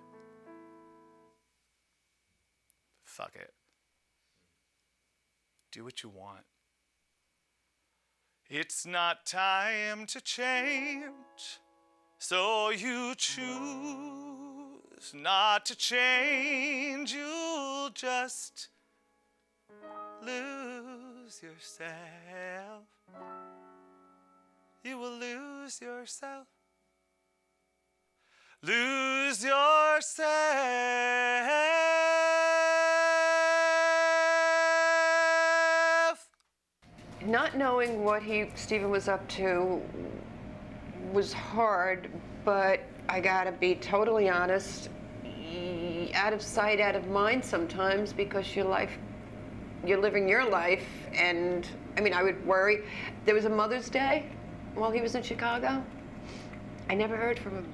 fuck it. Do what you want. It's not time to change, so you choose not to change. You'll just lose yourself. You will lose yourself. Lose yourself. not knowing what Steven was up to was hard, but I gotta be totally honest, out of sight, out of mind sometimes, because you're living your life, and I mean, I would worry. There was a Mother's Day while he was in Chicago. I never heard from him.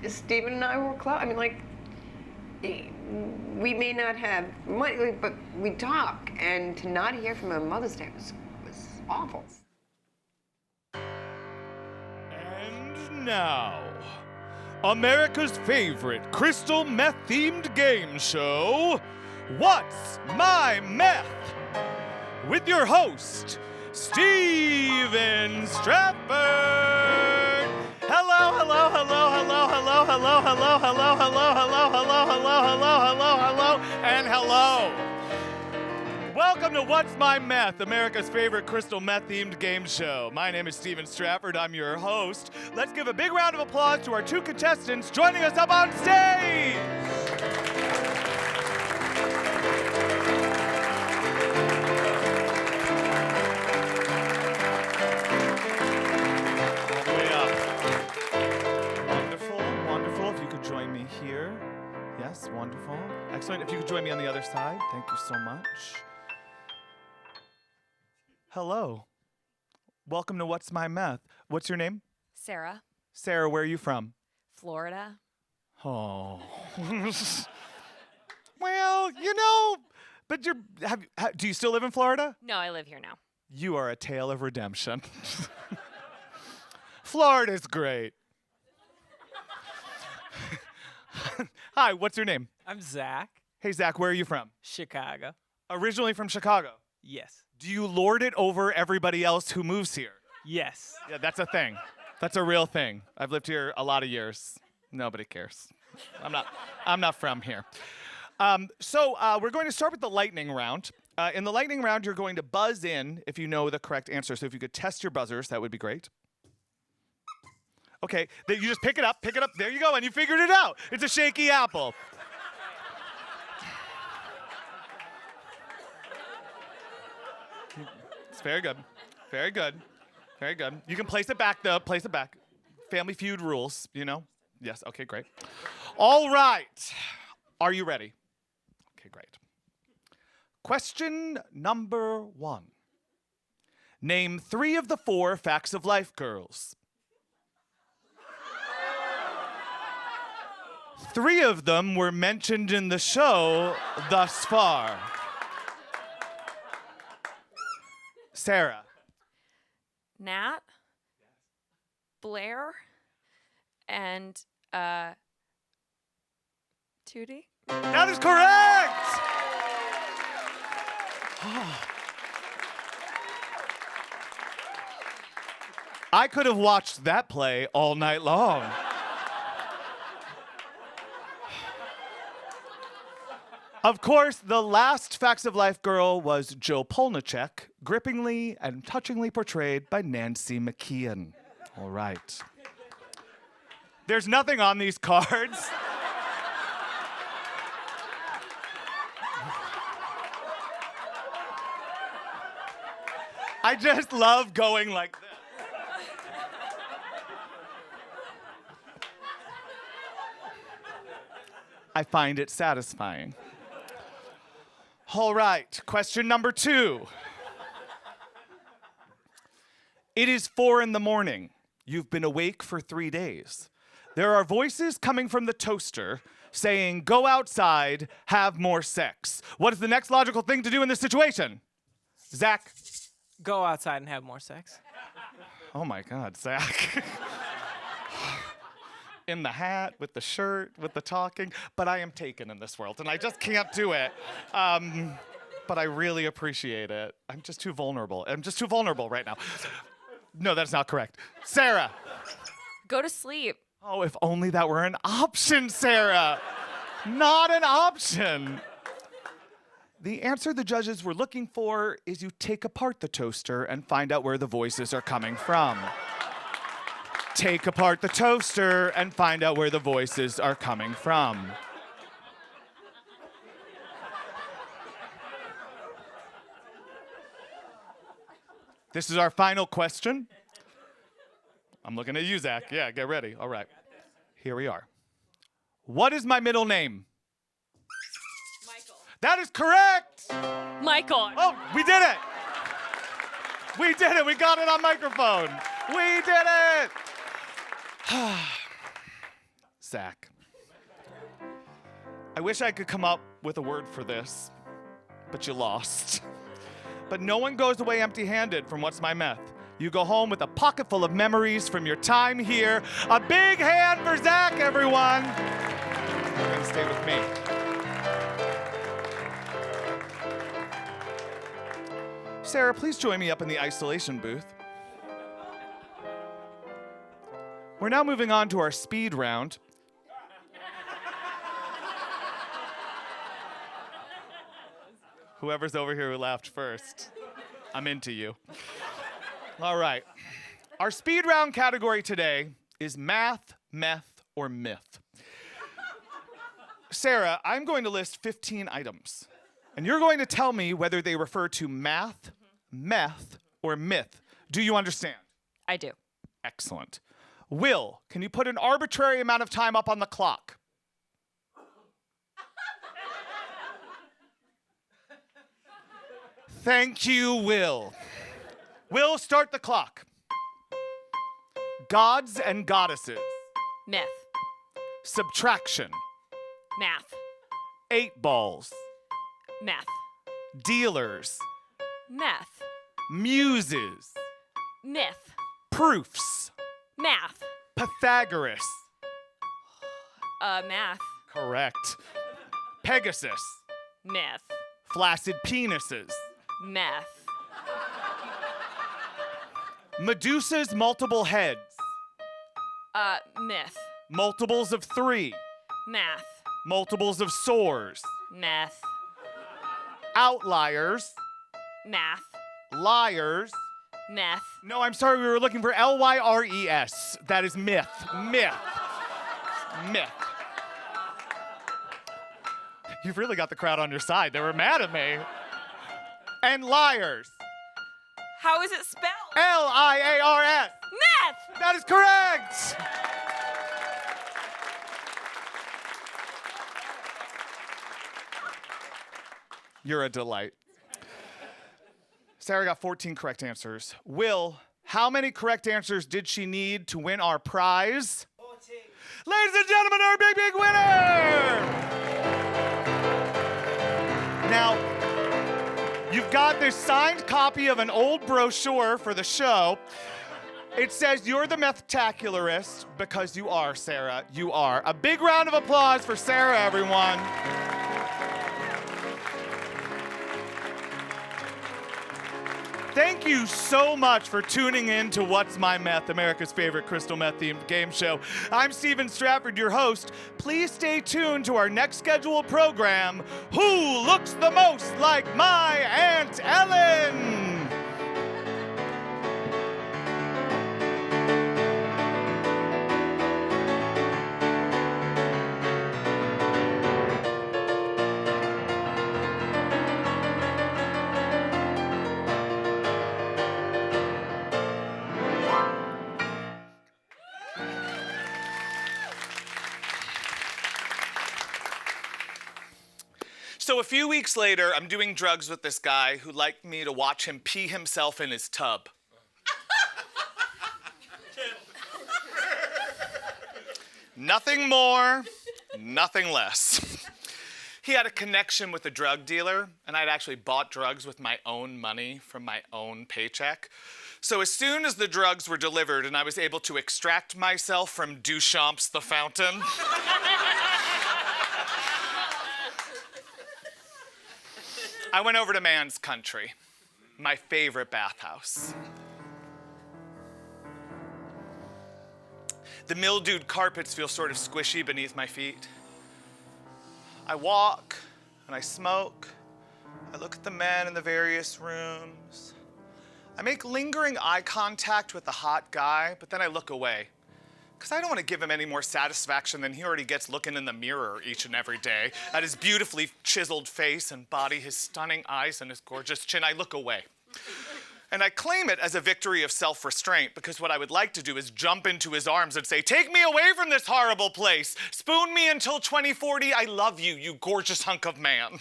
Steven and I were close. I mean, like, we may not have money, but we talk, and to not hear from him on Mother's Day was awful. And now, America's favorite crystal meth-themed game show, What's My Meth? With your host, Steven Strafford. Hello, hello, hello, hello, hello, hello, hello, hello, hello, hello, hello, hello, hello, hello, hello, and hello. Welcome to What's My Meth, America's favorite crystal meth-themed game show. My name is Steven Strafford. I'm your host. Let's give a big round of applause to our two contestants joining us up on stage. All the way up. Wonderful, wonderful. If you could join me here. Yes, wonderful. Excellent. If you could join me on the other side. Thank you so much. Hello. Welcome to What's My Meth. What's your name? Sarah, Sarah, where are you from? Florida. Oh. Well, you know, but do you still live in Florida? No, I live here now. You are a tale of redemption. Florida's great. Hi, what's your name? I'm Zach, Hey, Zach, where are you from? Chicago. Originally from Chicago. Yes. Do you lord it over everybody else who moves here? Yes. Yeah, that's a thing. That's a real thing. I've lived here a lot of years. Nobody cares. I'm not from here. So we're going to start with the lightning round. In the lightning round, you're going to buzz in if you know the correct answer. So if you could test your buzzers, that would be great. Okay, then you just pick it up. There you go, and you figured it out. It's a shaky apple. It's very good. Very good. Very good. You can place it back, though. Place it back. Family Feud rules, you know? Yes, okay, great. All right. Are you ready? Okay, great. Question number 1. Name 3 of the 4 Facts of Life girls. 3 of them were mentioned in the show thus far. Sarah. Nat, Blair, and Tootie. That is correct! I could have watched that play all night long. Of course, the last Facts of Life girl was Joe Polnicek, grippingly and touchingly portrayed by Nancy McKeon. All right. There's nothing on these cards. I just love going like this. I find it satisfying. All right, question number 2. It is 4 a.m. You've been awake for 3 days. There are voices coming from the toaster saying, go outside, have more sex. What is the next logical thing to do in this situation? Zach. Go outside and have more sex. Oh my God, Zach. In the hat, with the shirt, with the talking, but I am taken in this world, and I just can't do it. But I really appreciate it. I'm just too vulnerable. I'm just too vulnerable right now. No, that's not correct. Sarah. Go to sleep. Oh, if only that were an option, Sarah. Not an option. The answer the judges were looking for is you take apart the toaster and find out where the voices are coming from. Take apart the toaster and find out where the voices are coming from. This is our final question. I'm looking at you, Zach. Yeah, get ready. All right. Here we are. What is my middle name? Michael. That is correct! Michael. Oh, we did it! We did it! We got it on microphone! We did it! Zach. I wish I could come up with a word for this, but you lost. But no one goes away empty-handed from What's My Meth. You go home with a pocket full of memories from your time here. A big hand for Zach, everyone! You're gonna stay with me. Sarah, please join me up in the isolation booth. We're now moving on to our speed round. Whoever's over here who laughed first, I'm into you. All right. Our speed round category today is math, meth, or myth. Sarah, I'm going to list 15 items, and you're going to tell me whether they refer to math, meth, or myth. Do you understand? I do. Excellent. Will, can you put an arbitrary amount of time up on the clock? Thank you, Will. Will, start the clock. Gods and goddesses. Myth. Subtraction. Math. 8 balls. Math. Dealers. Math. Muses. Myth. Proofs. Math. Pythagoras. Math. Correct. Pegasus. Myth. Flaccid penises. Math. Medusa's multiple heads. Myth. Multiples of 3. Math. Multiples of sores. Math. Outliers. Math. Liars. Meth. No, I'm sorry, we were looking for Lyres. That is myth. Myth. Myth. You've really got the crowd on your side. They were mad at me. And liars. How is it spelled? Liars. Meth! That is correct. You're a delight. Sarah got 14 correct answers. Will, how many correct answers did she need to win our prize? 14. Ladies and gentlemen, our big, big winner! Now, you've got this signed copy of an old brochure for the show. It says you're the Methtacularist because you are, Sarah. You are. A big round of applause for Sarah, everyone. Thank you so much for tuning in to What's My Meth, America's favorite crystal meth themed game show. I'm Steven Strafford, your host. Please stay tuned to our next scheduled program, Who Looks the Most Like My Aunt Ellen? So a few weeks later, I'm doing drugs with this guy who liked me to watch him pee himself in his tub. Nothing more, nothing less. He had a connection with a drug dealer, and I'd actually bought drugs with my own money from my own paycheck. So as soon as the drugs were delivered and I was able to extract myself from Duchamp's the Fountain, I went over to Man's Country, my favorite bathhouse. The mildewed carpets feel sort of squishy beneath my feet. I walk and I smoke. I look at the men in the various rooms. I make lingering eye contact with the hot guy, but then I look away. Because I don't want to give him any more satisfaction than he already gets looking in the mirror each and every day at his beautifully chiseled face and body, his stunning eyes and his gorgeous chin. I look away. And I claim it as a victory of self-restraint because what I would like to do is jump into his arms and say, take me away from this horrible place. Spoon me until 2040. I love you, you gorgeous hunk of man.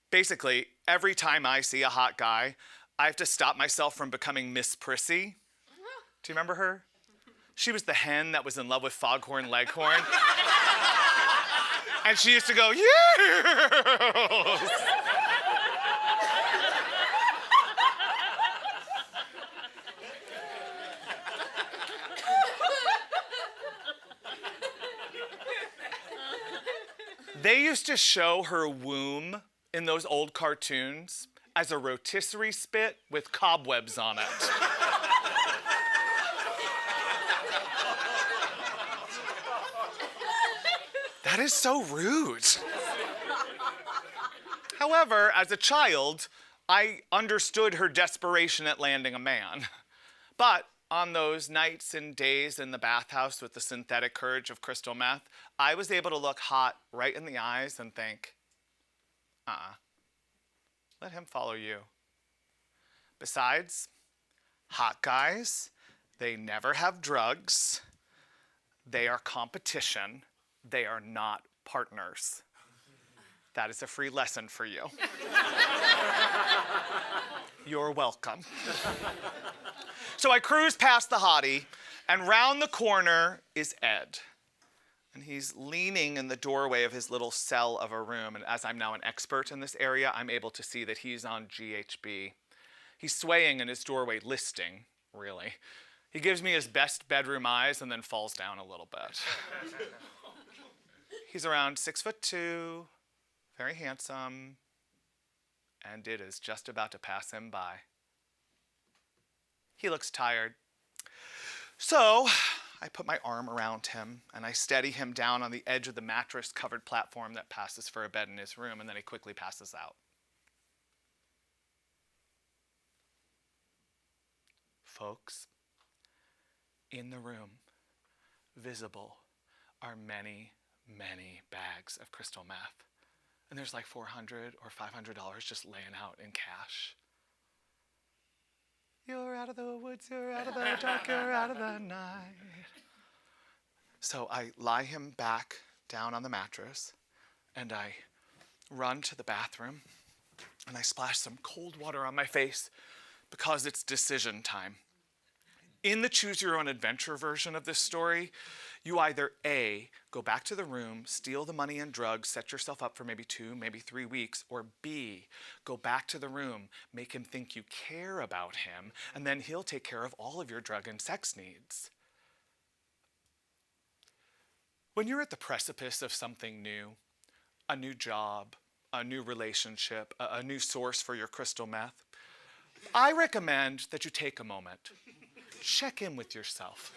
Basically, every time I see a hot guy, I have to stop myself from becoming Miss Prissy. Do you remember her? She was the hen that was in love with Foghorn Leghorn. And she used to go, yes! They used to show her womb in those old cartoons as a rotisserie spit with cobwebs on it. That is so rude. However, as a child, I understood her desperation at landing a man. But on those nights and days in the bathhouse with the synthetic courage of crystal meth, I was able to look hot right in the eyes and think, let him follow you. Besides, hot guys, they never have drugs. They are competition. They are not partners. That is a free lesson for you. You're welcome. So I cruise past the hottie, and round the corner is Ed. And he's leaning in the doorway of his little cell of a room. And as I'm now an expert in this area, I'm able to see that he's on GHB. He's swaying in his doorway, listing, really. He gives me his best bedroom eyes and then falls down a little bit. He's around 6'2", very handsome, and it is just about to pass him by. He looks tired. So I put my arm around him and I steady him down on the edge of the mattress-covered platform that passes for a bed in his room, and then he quickly passes out. Folks, in the room, visible, are many, many bags of crystal meth. And there's like $400 or $500 just laying out in cash. You're out of the woods, you're out of the dark, you're out of the night. So I lie him back down on the mattress, and I run to the bathroom, and I splash some cold water on my face because it's decision time. In the Choose Your Own Adventure version of this story, you either A, go back to the room, steal the money and drugs, set yourself up for maybe 2, maybe 3 weeks, or B, go back to the room, make him think you care about him, and then he'll take care of all of your drug and sex needs. When you're at the precipice of something new, a new job, a new relationship, a new source for your crystal meth, I recommend that you take a moment. Check in with yourself.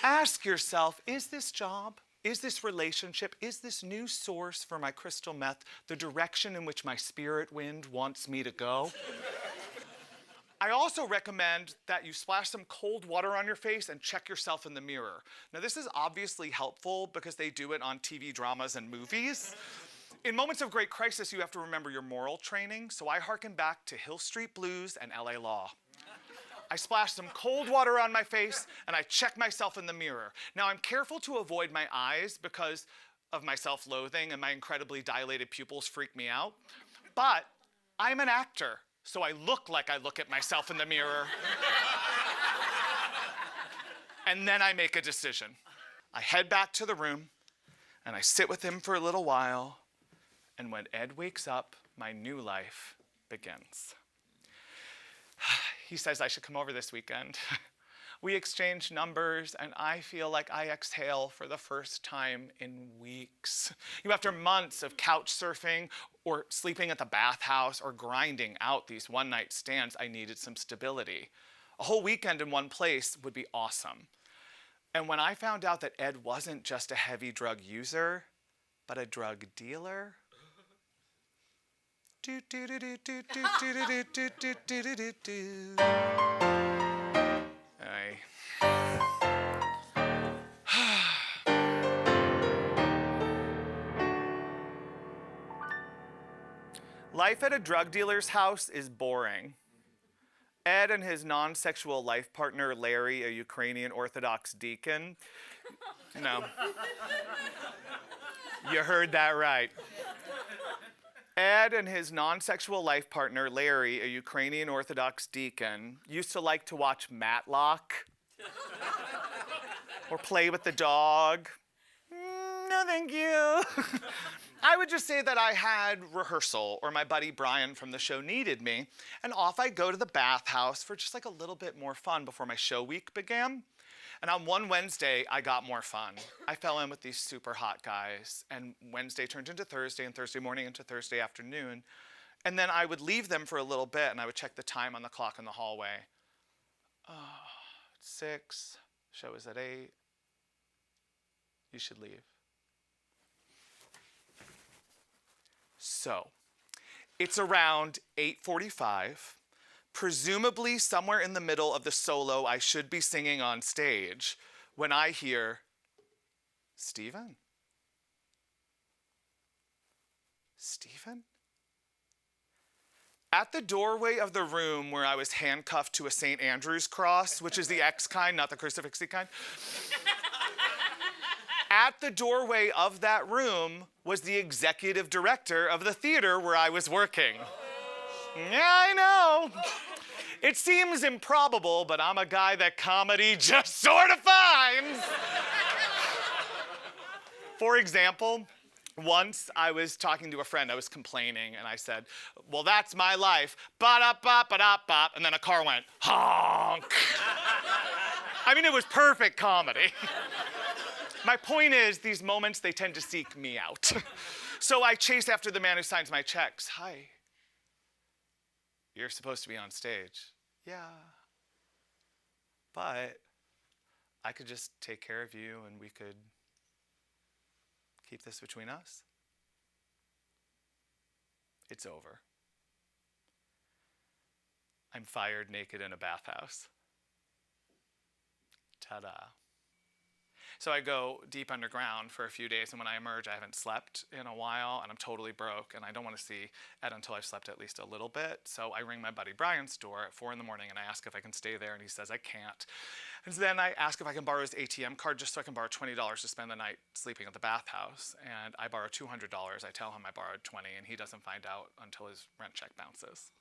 Ask yourself, is this job, is this relationship, is this new source for my crystal meth the direction in which my spirit wind wants me to go? I also recommend that you splash some cold water on your face and check yourself in the mirror. Now, this is obviously helpful because they do it on TV dramas and movies. In moments of great crisis, you have to remember your moral training, so I hearken back to Hill Street Blues and LA Law. I splash some cold water on my face, and I check myself in the mirror. Now, I'm careful to avoid my eyes because of my self-loathing, and my incredibly dilated pupils freak me out. But I'm an actor, so I look like I look at myself in the mirror. And then I make a decision. I head back to the room, and I sit with him for a little while. And when Ed wakes up, my new life begins. He says I should come over this weekend. We exchange numbers, and I feel like I exhale for the first time in weeks. After months of couch surfing or sleeping at the bathhouse or grinding out these one-night stands, I needed some stability. A whole weekend in one place would be awesome. And when I found out that Ed wasn't just a heavy drug user, but a drug dealer, Life at a drug dealer's house is boring. Ed and his non-sexual life partner, Larry, a Ukrainian Orthodox deacon. No. You heard that right. Ed and his non-sexual life partner, Larry, a Ukrainian Orthodox deacon, used to like to watch Matlock or play with the dog. No, thank you. I would just say that I had rehearsal, or my buddy Brian from the show needed me, and off I'd go to the bathhouse for just like a little bit more fun before my show week began. And on one Wednesday, I got more fun. I fell in with these super hot guys, and Wednesday turned into Thursday, and Thursday morning into Thursday afternoon. And then I would leave them for a little bit, and I would check the time on the clock in the hallway. Oh, it's 6, show is at 8. You should leave. So, it's around 8:45. Presumably somewhere in the middle of the solo I should be singing on stage, when I hear, Steven? Steven? At the doorway of the room where I was handcuffed to a St. Andrew's cross, which is the X kind, not the crucifixy kind. At the doorway of that room was the executive director of the theater where I was working. Yeah, I know. It seems improbable, but I'm a guy that comedy just sort of finds. For example, once I was talking to a friend, I was complaining, and I said, well, that's my life, ba-da-ba-ba-da-bop, and then a car went, honk. I mean, it was perfect comedy. My point is, these moments, they tend to seek me out. So I chase after the man who signs my checks. Hi. You're supposed to be on stage. Yeah. But I could just take care of you and we could keep this between us. It's over. I'm fired naked in a bathhouse. Ta-da. So I go deep underground for a few days, and when I emerge, I haven't slept in a while, and I'm totally broke, and I don't want to see Ed until I've slept at least a little bit. So I ring my buddy Brian's door at 4 in the morning, and I ask if I can stay there, and he says I can't. And so then I ask if I can borrow his ATM card just so I can borrow $20 to spend the night sleeping at the bathhouse, and I borrow $200. I tell him I borrowed $20, and he doesn't find out until his rent check bounces.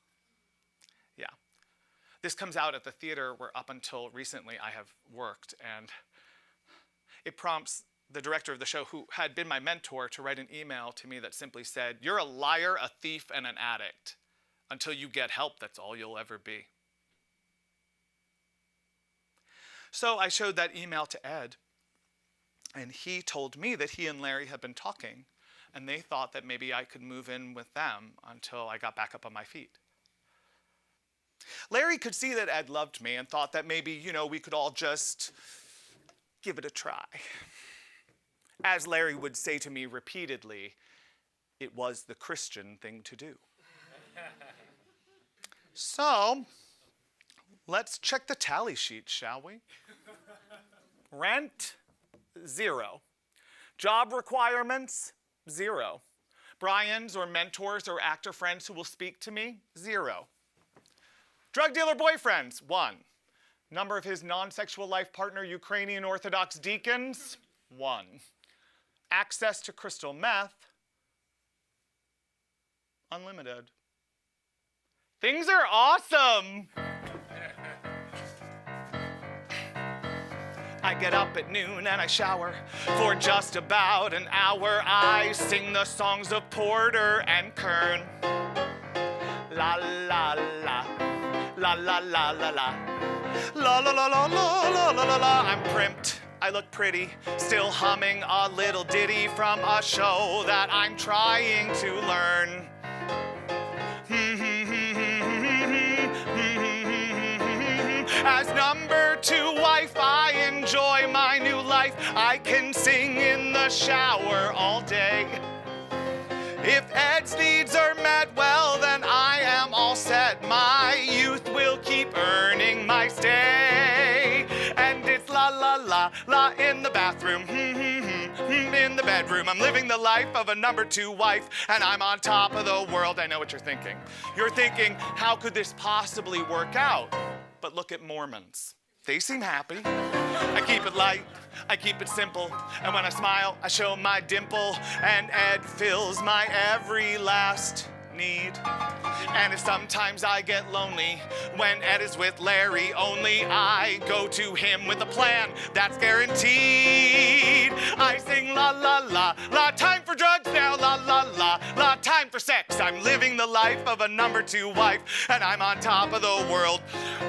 Yeah. This comes out at the theater where up until recently I have worked, and it prompts the director of the show, who had been my mentor, to write an email to me that simply said, you're a liar, a thief, and an addict. Until you get help, that's all you'll ever be. So I showed that email to Ed, and he told me that he and Larry had been talking, and they thought that maybe I could move in with them until I got back up on my feet. Larry could see that Ed loved me and thought that maybe, we could all just give it a try. As Larry would say to me repeatedly, it was the Christian thing to do. So, let's check the tally sheet, shall we? Rent, 0. Job requirements, 0. Brian's or mentors or actor friends who will speak to me, 0. Drug dealer boyfriends, 1. Number of his non-sexual life partner, Ukrainian Orthodox deacons, 1. Access to crystal meth, unlimited. Things are awesome. I get up at noon and I shower for just about an hour. I sing the songs of Porter and Kern. La la la, la la la la la. La la la la la la la la la. I'm primped, I look pretty, still humming a little ditty from a show that I'm trying to learn. As number 2 wife, I enjoy my new life. I can sing in the shower all day. If Ed's needs are met, well, then I am all set. My youth will keep earning my stay. And it's la la la, la in the bathroom, in the bedroom. I'm living the life of a number 2 wife, and I'm on top of the world. I know what you're thinking. You're thinking, how could this possibly work out? But look at Mormons. They seem happy. I keep it light, I keep it simple, and when I smile, I show my dimple, and Ed fills my every last need. And if sometimes I get lonely, when Ed is with Larry only, I go to him with a plan that's guaranteed. I sing la la la, la time for drugs now, la la la, la time for sex. I'm living the life of a number 2 wife, and I'm on top of the world.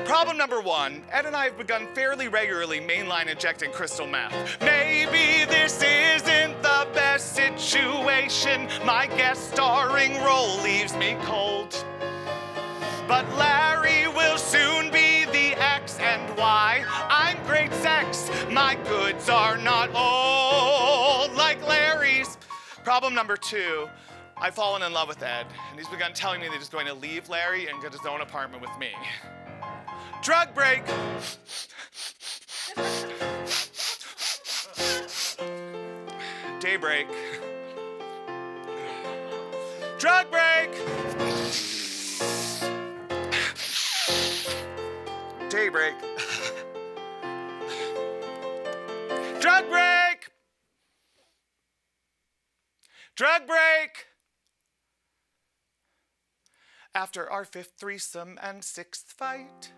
Problem number 1, Ed and I have begun fairly regularly mainline injecting crystal meth. Maybe this isn't the best situation. My guest starring role leaves me cold. But Larry will soon be the X and Y. I'm great sex. My goods are not old like Larry's. Problem number 2, I've fallen in love with Ed, and he's begun telling me that he's going to leave Larry and get his own apartment with me. Drug break. Daybreak. Drug break. Daybreak. Drug break. Drug break. After our 5th threesome and 6th fight,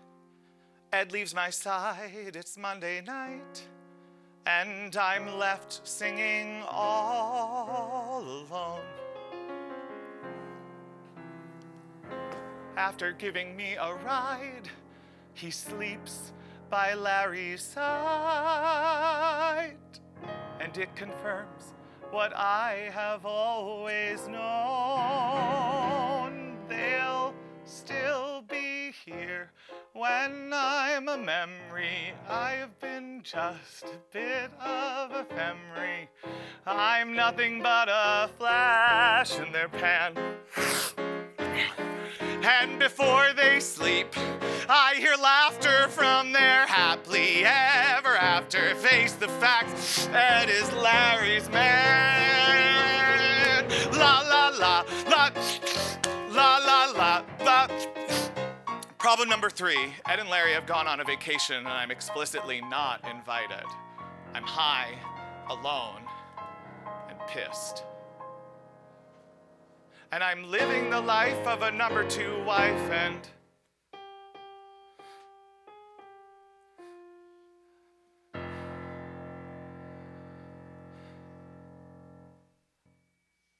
Ed leaves my side, it's Monday night, and I'm left singing all alone. After giving me a ride, he sleeps by Larry's side, and it confirms what I have always known. They'll still be here when I'm a memory. I've been just a bit of ephemery. I'm nothing but a flash in their pan. And before they sleep, I hear laughter from their happily ever after. Face the facts, Ed is Larry's man. La la la la la la la la. Problem number 3, Ed and Larry have gone on a vacation and I'm explicitly not invited. I'm high, alone, and pissed. And I'm living the life of a number 2 wife, and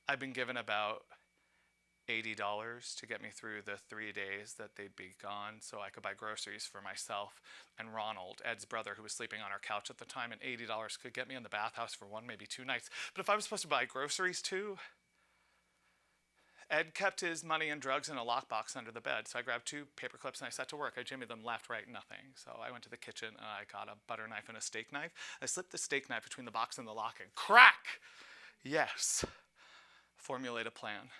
I've been given about $80 to get me through the 3 days that they'd be gone so I could buy groceries for myself and Ronald, Ed's brother, who was sleeping on our couch at the time, and $80 could get me in the bathhouse for 1, maybe 2 nights. But if I was supposed to buy groceries too, Ed kept his money and drugs in a lockbox under the bed, so I grabbed 2 paper clips and I set to work. I jimmied them left, right, nothing. So I went to the kitchen and I got a butter knife and a steak knife. I slipped the steak knife between the box and the lock and crack! Yes. Formulate a plan.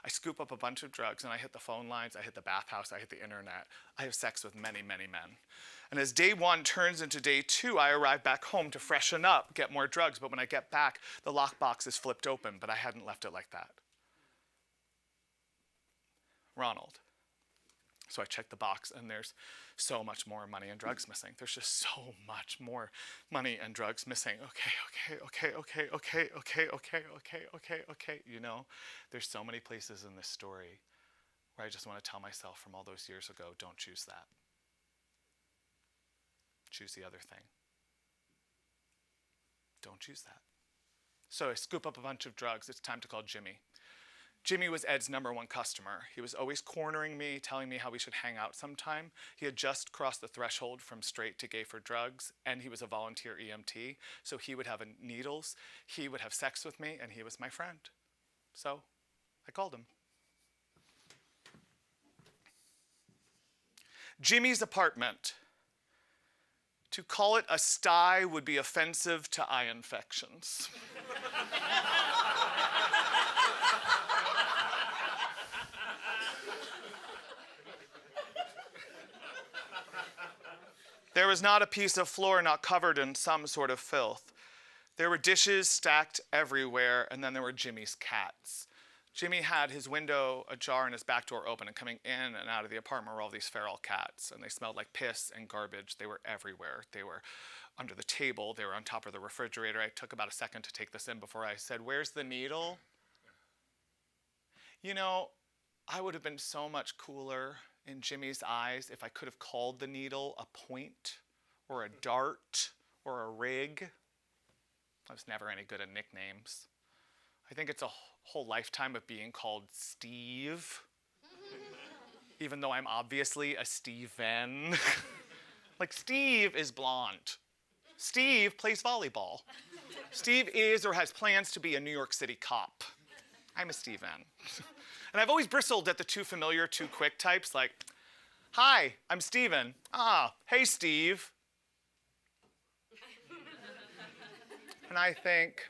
I scoop up a bunch of drugs and I hit the phone lines, I hit the bathhouse, I hit the internet. I have sex with many, many men. And as day 1 turns into day 2, I arrive back home to freshen up, get more drugs. But when I get back, the lockbox is flipped open, but I hadn't left it like that. Ronald. So I check the box and there's so much more money and drugs missing. There's just so much more money and drugs missing. Okay. You know, there's so many places in this story where I just want to tell myself from all those years ago, don't choose that. Choose the other thing. Don't choose that. So I scoop up a bunch of drugs. It's time to call Jimmy. Jimmy was Ed's number 1 customer. He was always cornering me, telling me how we should hang out sometime. He had just crossed the threshold from straight to gay for drugs, and he was a volunteer EMT, so he would have needles, he would have sex with me, and he was my friend. So I called him. Jimmy's apartment. To call it a sty would be offensive to eye infections. There was not a piece of floor not covered in some sort of filth. There were dishes stacked everywhere, and then there were Jimmy's cats. Jimmy had his window ajar and his back door open, and coming in and out of the apartment were all these feral cats, and they smelled like piss and garbage. They were everywhere. They were under the table. They were on top of the refrigerator. I took about a second to take this in before I said, "Where's the needle?" You know, I would have been so much cooler in Jimmy's eyes if I could have called the needle a point or a dart or a rig. I was never any good at nicknames. I think it's a whole lifetime of being called Steve, even though I'm obviously a Steven. Like, Steve is blonde. Steve plays volleyball. Steve is or has plans to be a New York City cop. I'm a Steven. And I've always bristled at the too familiar, too quick types, like, "Hi, I'm Steven." "Ah, hey, Steve." And I think,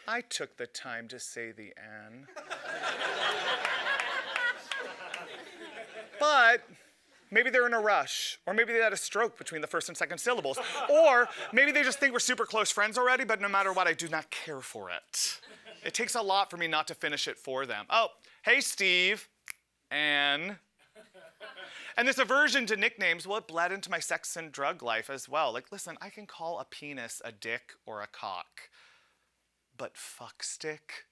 I took the time to say the N. But maybe they're in a rush, or maybe they had a stroke between the first and second syllables, or maybe they just think we're super close friends already, but no matter what, I do not care for it. It takes a lot for me not to finish it for them. "Oh, hey, Steve." And this aversion to nicknames, well, it bled into my sex and drug life as well. Like, listen, I can call a penis a dick or a cock, but fuckstick?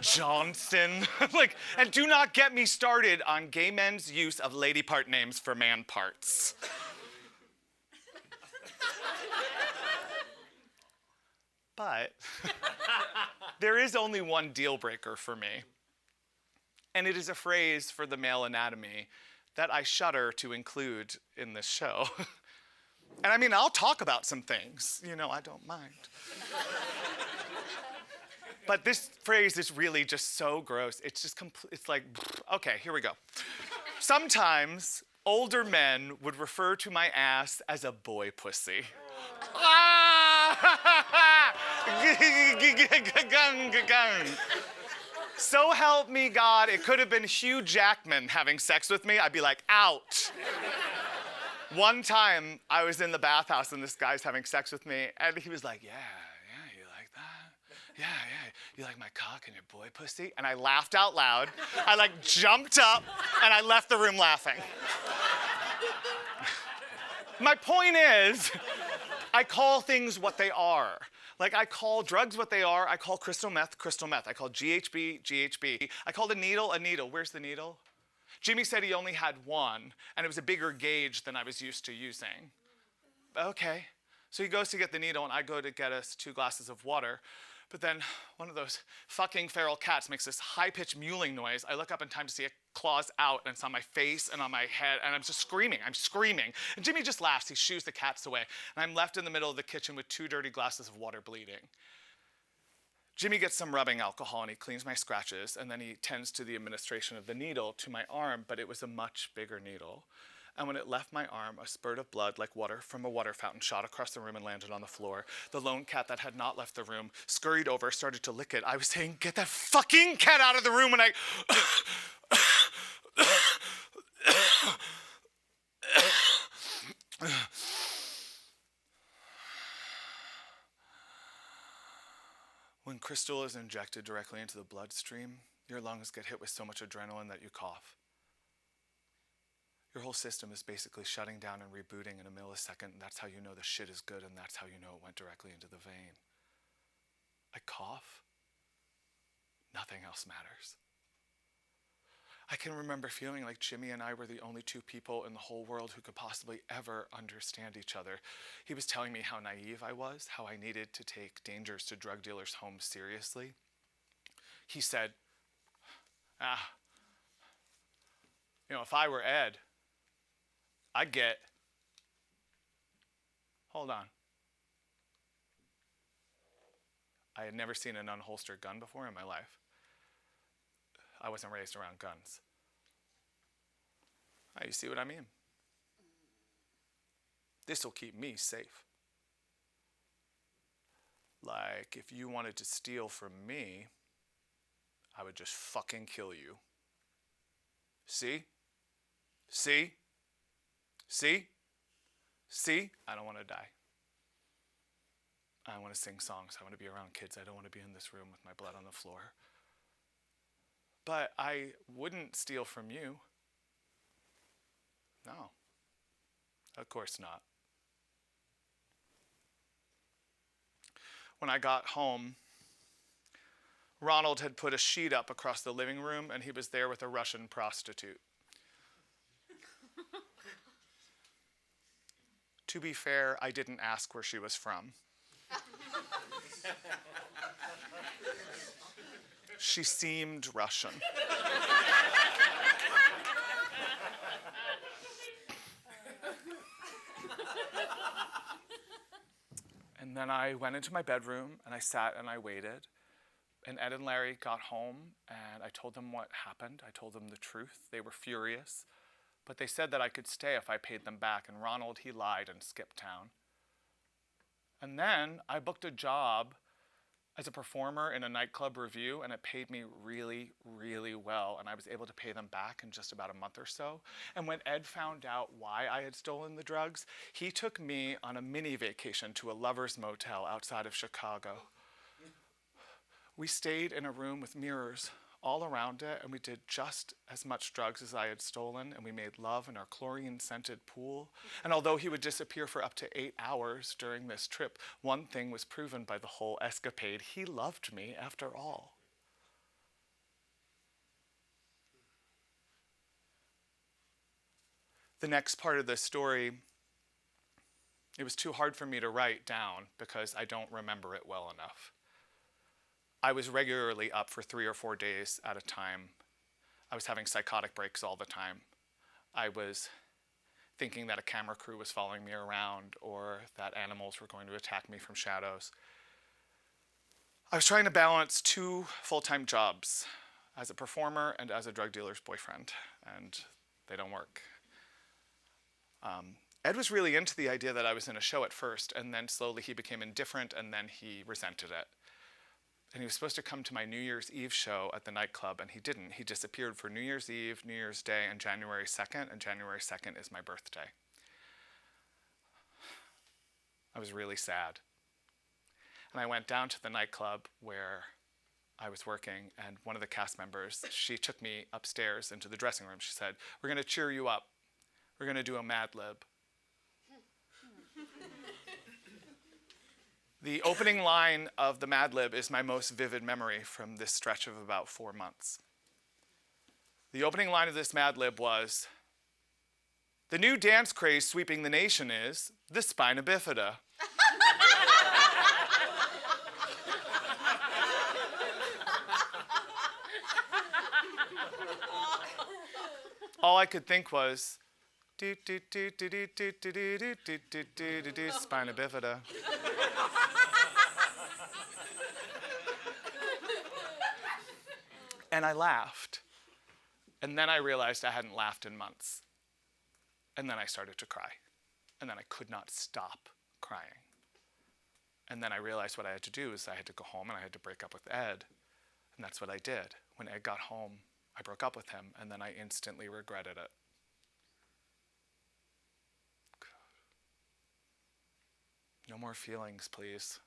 Johnson? Like, and do not get me started on gay men's use of lady part names for man parts. But there is only one deal breaker for me. And it is a phrase for the male anatomy that I shudder to include in this show. And I mean, I'll talk about some things, you know, I don't mind. But this phrase is really just so gross. It's just it's like, okay, here we go. Sometimes older men would refer to my ass as a boy pussy. So help me God, it could have been Hugh Jackman having sex with me. I'd be like, out. One time I was in the bathhouse and this guy's having sex with me, and he was like, yeah, you like that? Yeah, you like my cock and your boy pussy? And I laughed out loud. I like jumped up and I left the room laughing. My point is, I call things what they are. Like, I call drugs what they are. I call crystal meth, crystal meth. I call GHB, GHB. I called a needle, a needle. Where's the needle? Jimmy said he only had one, and it was a bigger gauge than I was used to using. Okay. So he goes to get the needle, and I go to get us 2 glasses of water. But then one of those fucking feral cats makes this high-pitched mewling noise. I look up in time to see it claws out, and it's on my face and on my head, and I'm just screaming. I'm screaming. And Jimmy just laughs. He shoos the cats away. And I'm left in the middle of the kitchen with 2 dirty glasses of water bleeding. Jimmy gets some rubbing alcohol, and he cleans my scratches, and then he tends to the administration of the needle to my arm, but it was a much bigger needle. And when it left my arm, a spurt of blood, like water from a water fountain, shot across the room and landed on the floor. The lone cat that had not left the room scurried over, started to lick it. I was saying, get that fucking cat out of the room, and I... When crystal is injected directly into the bloodstream, your lungs get hit with so much adrenaline that you cough. Your whole system is basically shutting down and rebooting in a millisecond, and that's how you know the shit is good, and that's how you know it went directly into the vein. I cough. Nothing else matters. I can remember feeling like Jimmy and I were the only 2 people in the whole world who could possibly ever understand each other. He was telling me how naive I was, how I needed to take dangers to drug dealers home seriously. He said, you know, if I were Ed, I'd get... Hold on. I had never seen an unholstered gun before in my life. I wasn't raised around guns. You see what I mean? This will keep me safe. Like, if you wanted to steal from me, I would just fucking kill you. See? See? See? See? I don't want to die. I want to sing songs. I want to be around kids. I don't want to be in this room with my blood on the floor. But I wouldn't steal from you. No. Of course not. When I got home, Ronald had put a sheet up across the living room, and he was there with a Russian prostitute. To be fair, I didn't ask where she was from. She seemed Russian. And then I went into my bedroom and I sat and I waited. And Ed and Larry got home and I told them what happened. I told them the truth. They were furious. But they said that I could stay if I paid them back. And Ronald, he lied and skipped town. And then I booked a job as a performer in a nightclub review, and it paid me really, really well. And I was able to pay them back in just about a month or so. And when Ed found out why I had stolen the drugs, he took me on a mini vacation to a lover's motel outside of Chicago. We stayed in a room with mirrors all around it, and we did just as much drugs as I had stolen, and we made love in our chlorine-scented pool. And although he would disappear for up to 8 hours during this trip, one thing was proven by the whole escapade: he loved me after all. The next part of this story, it was too hard for me to write down because I don't remember it well enough. I was regularly up for 3 or 4 days at a time. I was having psychotic breaks all the time. I was thinking that a camera crew was following me around or that animals were going to attack me from shadows. I was trying to balance 2 full-time jobs, as a performer and as a drug dealer's boyfriend, and they don't work. Ed was really into the idea that I was in a show at first, and then slowly he became indifferent, and then he resented it. And he was supposed to come to my New Year's Eve show at the nightclub, and he didn't. He disappeared for New Year's Eve, New Year's Day, and January 2nd, and January 2nd is my birthday. I was really sad. And I went down to the nightclub where I was working, and one of the cast members, she took me upstairs into the dressing room. She said, "We're going to cheer you up. We're going to do a Mad Lib." The opening line of the Mad Lib is my most vivid memory from this stretch of about 4 months. The opening line of this Mad Lib was, "The new dance craze sweeping the nation is the spina bifida." All I could think was, do do do do do do do do do do do do do spina bifida. And I laughed. And then I realized I hadn't laughed in months. And then I started to cry. And then I could not stop crying. And then I realized what I had to do is I had to go home and I had to break up with Ed. And that's what I did. When Ed got home, I broke up with him, and then I instantly regretted it. No more feelings, please.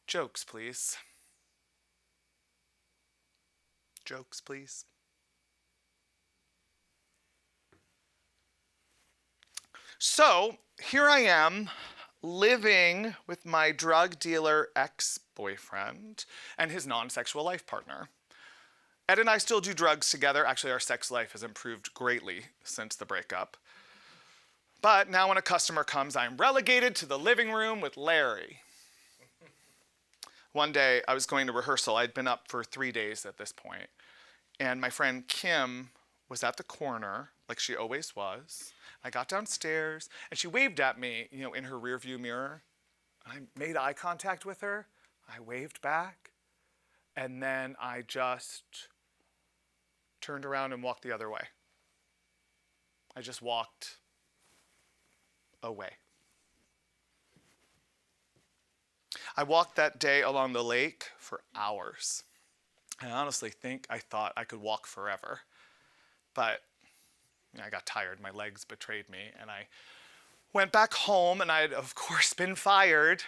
Jokes, please. Jokes, please. So, here I am, living with my drug dealer ex-boyfriend and his non-sexual life partner. Ed and I still do drugs together. Actually, our sex life has improved greatly since the breakup. But now when a customer comes, I'm relegated to the living room with Larry. One day, I was going to rehearsal. I'd been up for 3 days at this point. And my friend Kim was at the corner, like she always was. I got downstairs, and she waved at me, in her rearview mirror. I made eye contact with her. I waved back. And then I just turned around and walked the other way. I just walked away. I walked that day along the lake for hours. I honestly think I thought I could walk forever. But I got tired. My legs betrayed me. And I went back home, and I had, of course, been fired.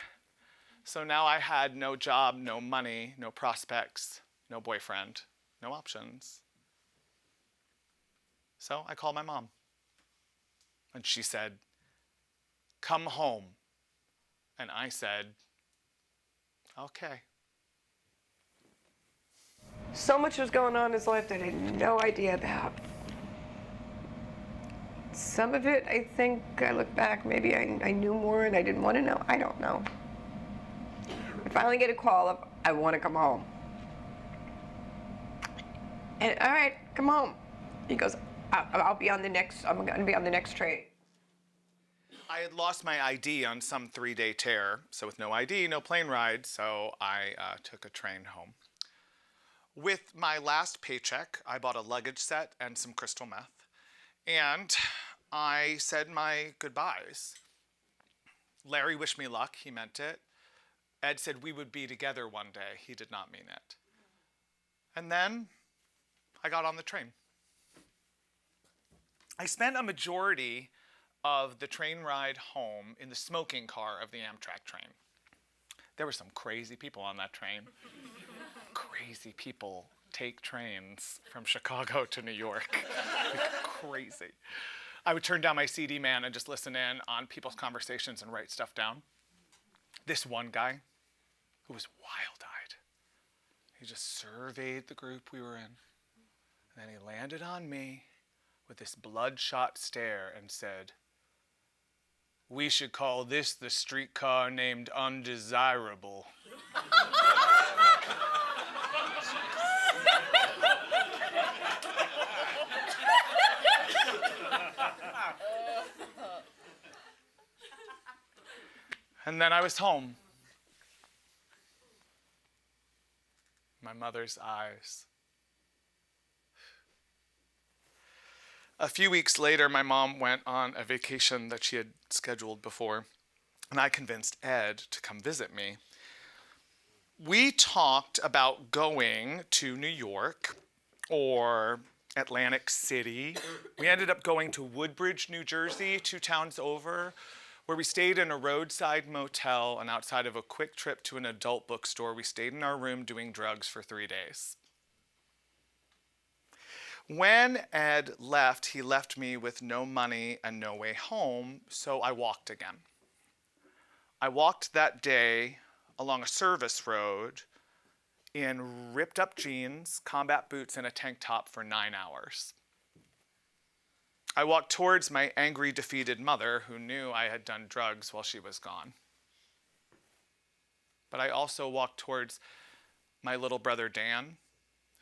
So now I had no job, no money, no prospects, no boyfriend, no options. So I called my mom. And she said, "Come home." And I said, "Okay." So much was going on in his life that I had no idea about. Some of it, I think, I look back, maybe I knew more and I didn't want to know. I don't know. I finally get a call of, "I want to come home." And, "All right, come home." He goes, I'm going to be on the next train." I had lost my ID on some 3-day tear, so with no ID, no plane ride, so I took a train home. With my last paycheck, I bought a luggage set and some crystal meth, and I said my goodbyes. Larry wished me luck, he meant it. Ed said we would be together one day, he did not mean it. And then I got on the train. I spent a majority of the train ride home in the smoking car of the Amtrak train. There were some crazy people on that train. Crazy people take trains from Chicago to New York. Like, crazy. I would turn down my CD man and just listen in on people's conversations and write stuff down. This one guy who was wild-eyed, he just surveyed the group we were in, and then he landed on me with this bloodshot stare and said, "We should call this the streetcar named Undesirable." And then I was home. My mother's eyes. A few weeks later, my mom went on a vacation that she had scheduled before, and I convinced Ed to come visit me. We talked about going to New York or Atlantic City. We ended up going to Woodbridge, New Jersey, 2 towns over, where we stayed in a roadside motel, and outside of a quick trip to an adult bookstore, we stayed in our room doing drugs for 3 days. When Ed left, he left me with no money and no way home, so I walked again. I walked that day along a service road in ripped up jeans, combat boots, and a tank top for 9 hours. I walked towards my angry, defeated mother, who knew I had done drugs while she was gone. But I also walked towards my little brother Dan,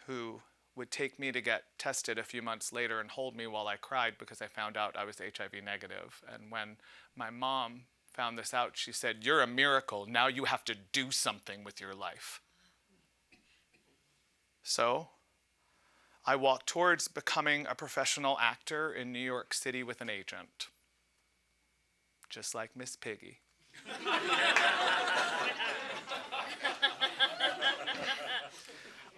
who would take me to get tested a few months later and hold me while I cried because I found out I was HIV negative. And when my mom found this out, she said, "You're a miracle. Now you have to do something with your life." So I walked towards becoming a professional actor in New York City with an agent, just like Miss Piggy.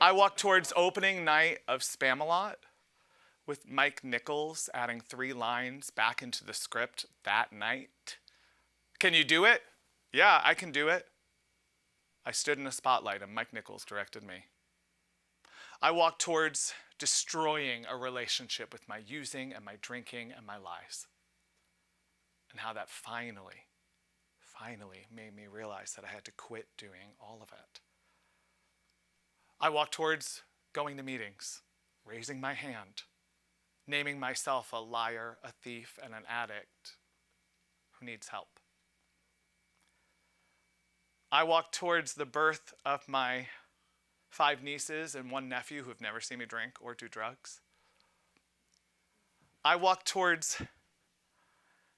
I walked towards opening night of Spamalot with Mike Nichols adding 3 lines back into the script that night. "Can you do it?" "Yeah, I can do it." I stood in a spotlight and Mike Nichols directed me. I walked towards destroying a relationship with my using and my drinking and my lies. And how that finally made me realize that I had to quit doing all of it. I walked towards going to meetings, raising my hand, naming myself a liar, a thief, and an addict who needs help. I walked towards the birth of my 5 nieces and 1 nephew who have never seen me drink or do drugs. I walked towards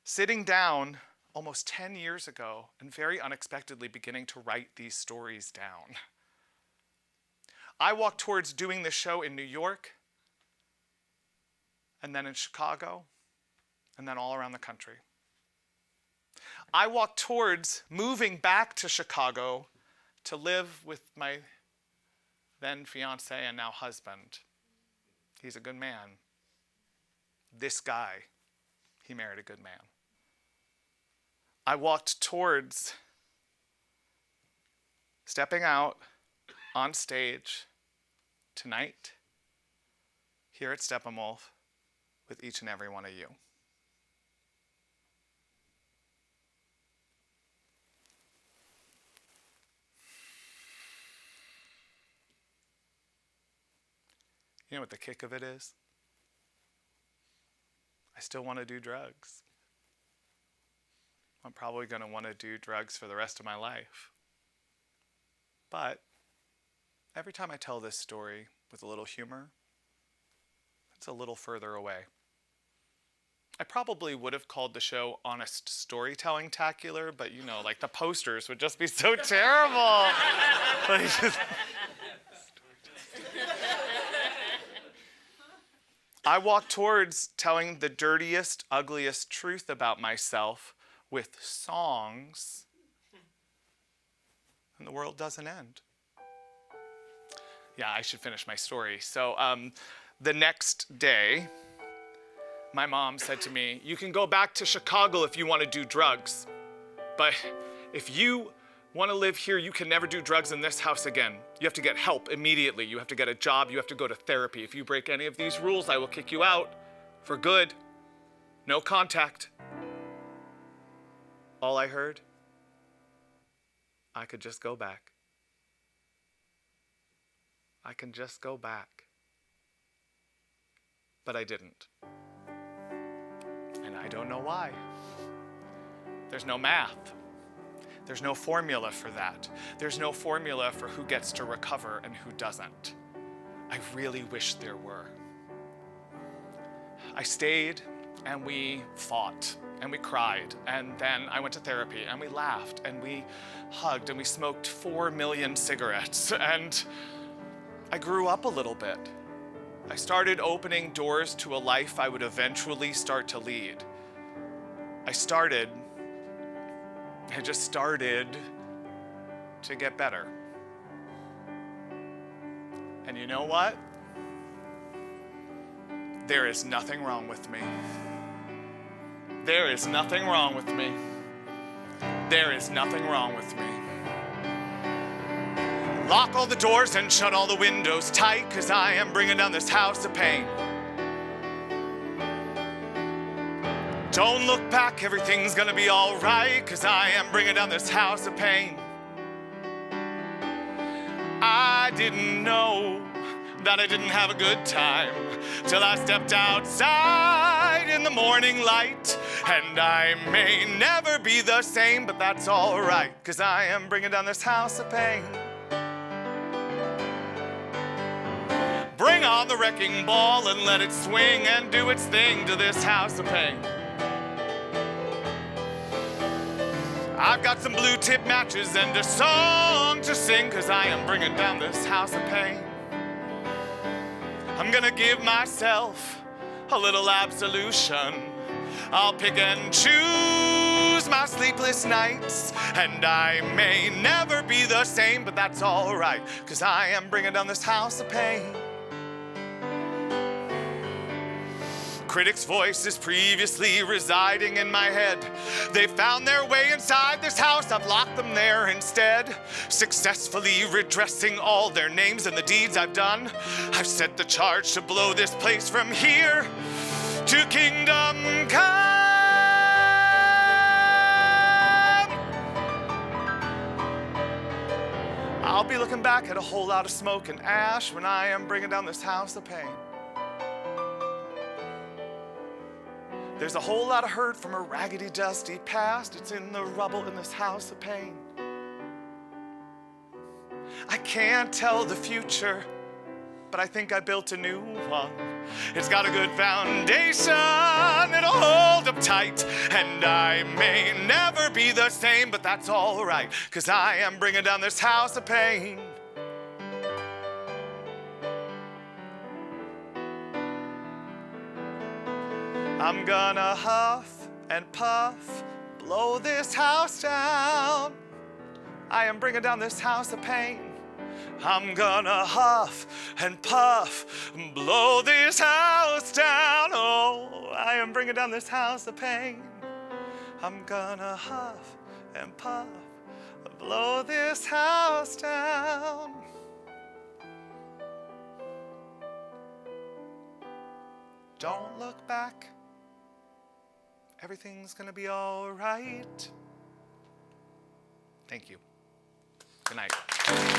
sitting down almost 10 years ago and very unexpectedly beginning to write these stories down. I walked towards doing this show in New York, and then in Chicago, and then all around the country. I walked towards moving back to Chicago to live with my then fiance and now husband. He's a good man. this guy, he married a good man. I walked towards stepping out on stage tonight here at Steppenwolf with each and every one of you. You know what the kick of it is? I still want to do drugs. I'm probably going to want to do drugs for the rest of my life. But every time I tell this story with a little humor, it's a little further away. I probably would have called the show Honest Storytelling-tacular, but you know, like the posters would just be so terrible. I walk towards telling the dirtiest, ugliest truth about myself with songs, and the world doesn't end. Yeah, I should finish my story. So the next day, my mom said to me, "You can go back to Chicago if you want to do drugs, but if you want to live here, you can never do drugs in this house again. You have to get help immediately. You have to get a job. You have to go to therapy. If you break any of these rules, I will kick you out for good. No contact." All I heard, I could just go back. I can just go back. But I didn't. And I don't know why. There's no math. There's no formula for that. There's no formula for who gets to recover and who doesn't. I really wish there were. I stayed and we fought and we cried, and then I went to therapy and we laughed and we hugged and we smoked 4 million cigarettes, and I grew up a little bit. I started opening doors to a life I would eventually start to lead. I just started to get better. And you know what? There is nothing wrong with me. There is nothing wrong with me. There is nothing wrong with me. Lock all the doors and shut all the windows tight, 'cause I am bringing down this house of pain. Don't look back, everything's gonna be all right, 'cause I am bringing down this house of pain. I didn't know that I didn't have a good time till I stepped outside in the morning light. And I may never be the same, but that's all right, 'cause I am bringing down this house of pain. Bring on the wrecking ball and let it swing and do its thing to this house of pain. I've got some blue tip matches and a song to sing, 'cause I am bringing down this house of pain. I'm gonna give myself a little absolution. I'll pick and choose my sleepless nights, and I may never be the same, but that's all right, 'cause I am bringing down this house of pain. Critics' voices previously residing in my head, they found their way inside this house. I've locked them there instead, successfully redressing all their names and the deeds I've done. I've set the charge to blow this place from here to kingdom come. I'll be looking back at a whole lot of smoke and ash when I am bringing down this house of pain. There's a whole lot of hurt from a raggedy, dusty past. It's in the rubble in this house of pain. I can't tell the future, but I think I built a new one. It's got a good foundation, it'll hold up tight, and I may never be the same, but that's all right, 'cause I am bringing down this house of pain. I'm gonna huff and puff, blow this house down. I am bringing down this house of pain. I'm gonna huff and puff, blow this house down. Oh, bringing down this house of pain. I'm gonna huff and puff, blow this house down. Don't look back. Everything's gonna be all right. Thank you. Good night.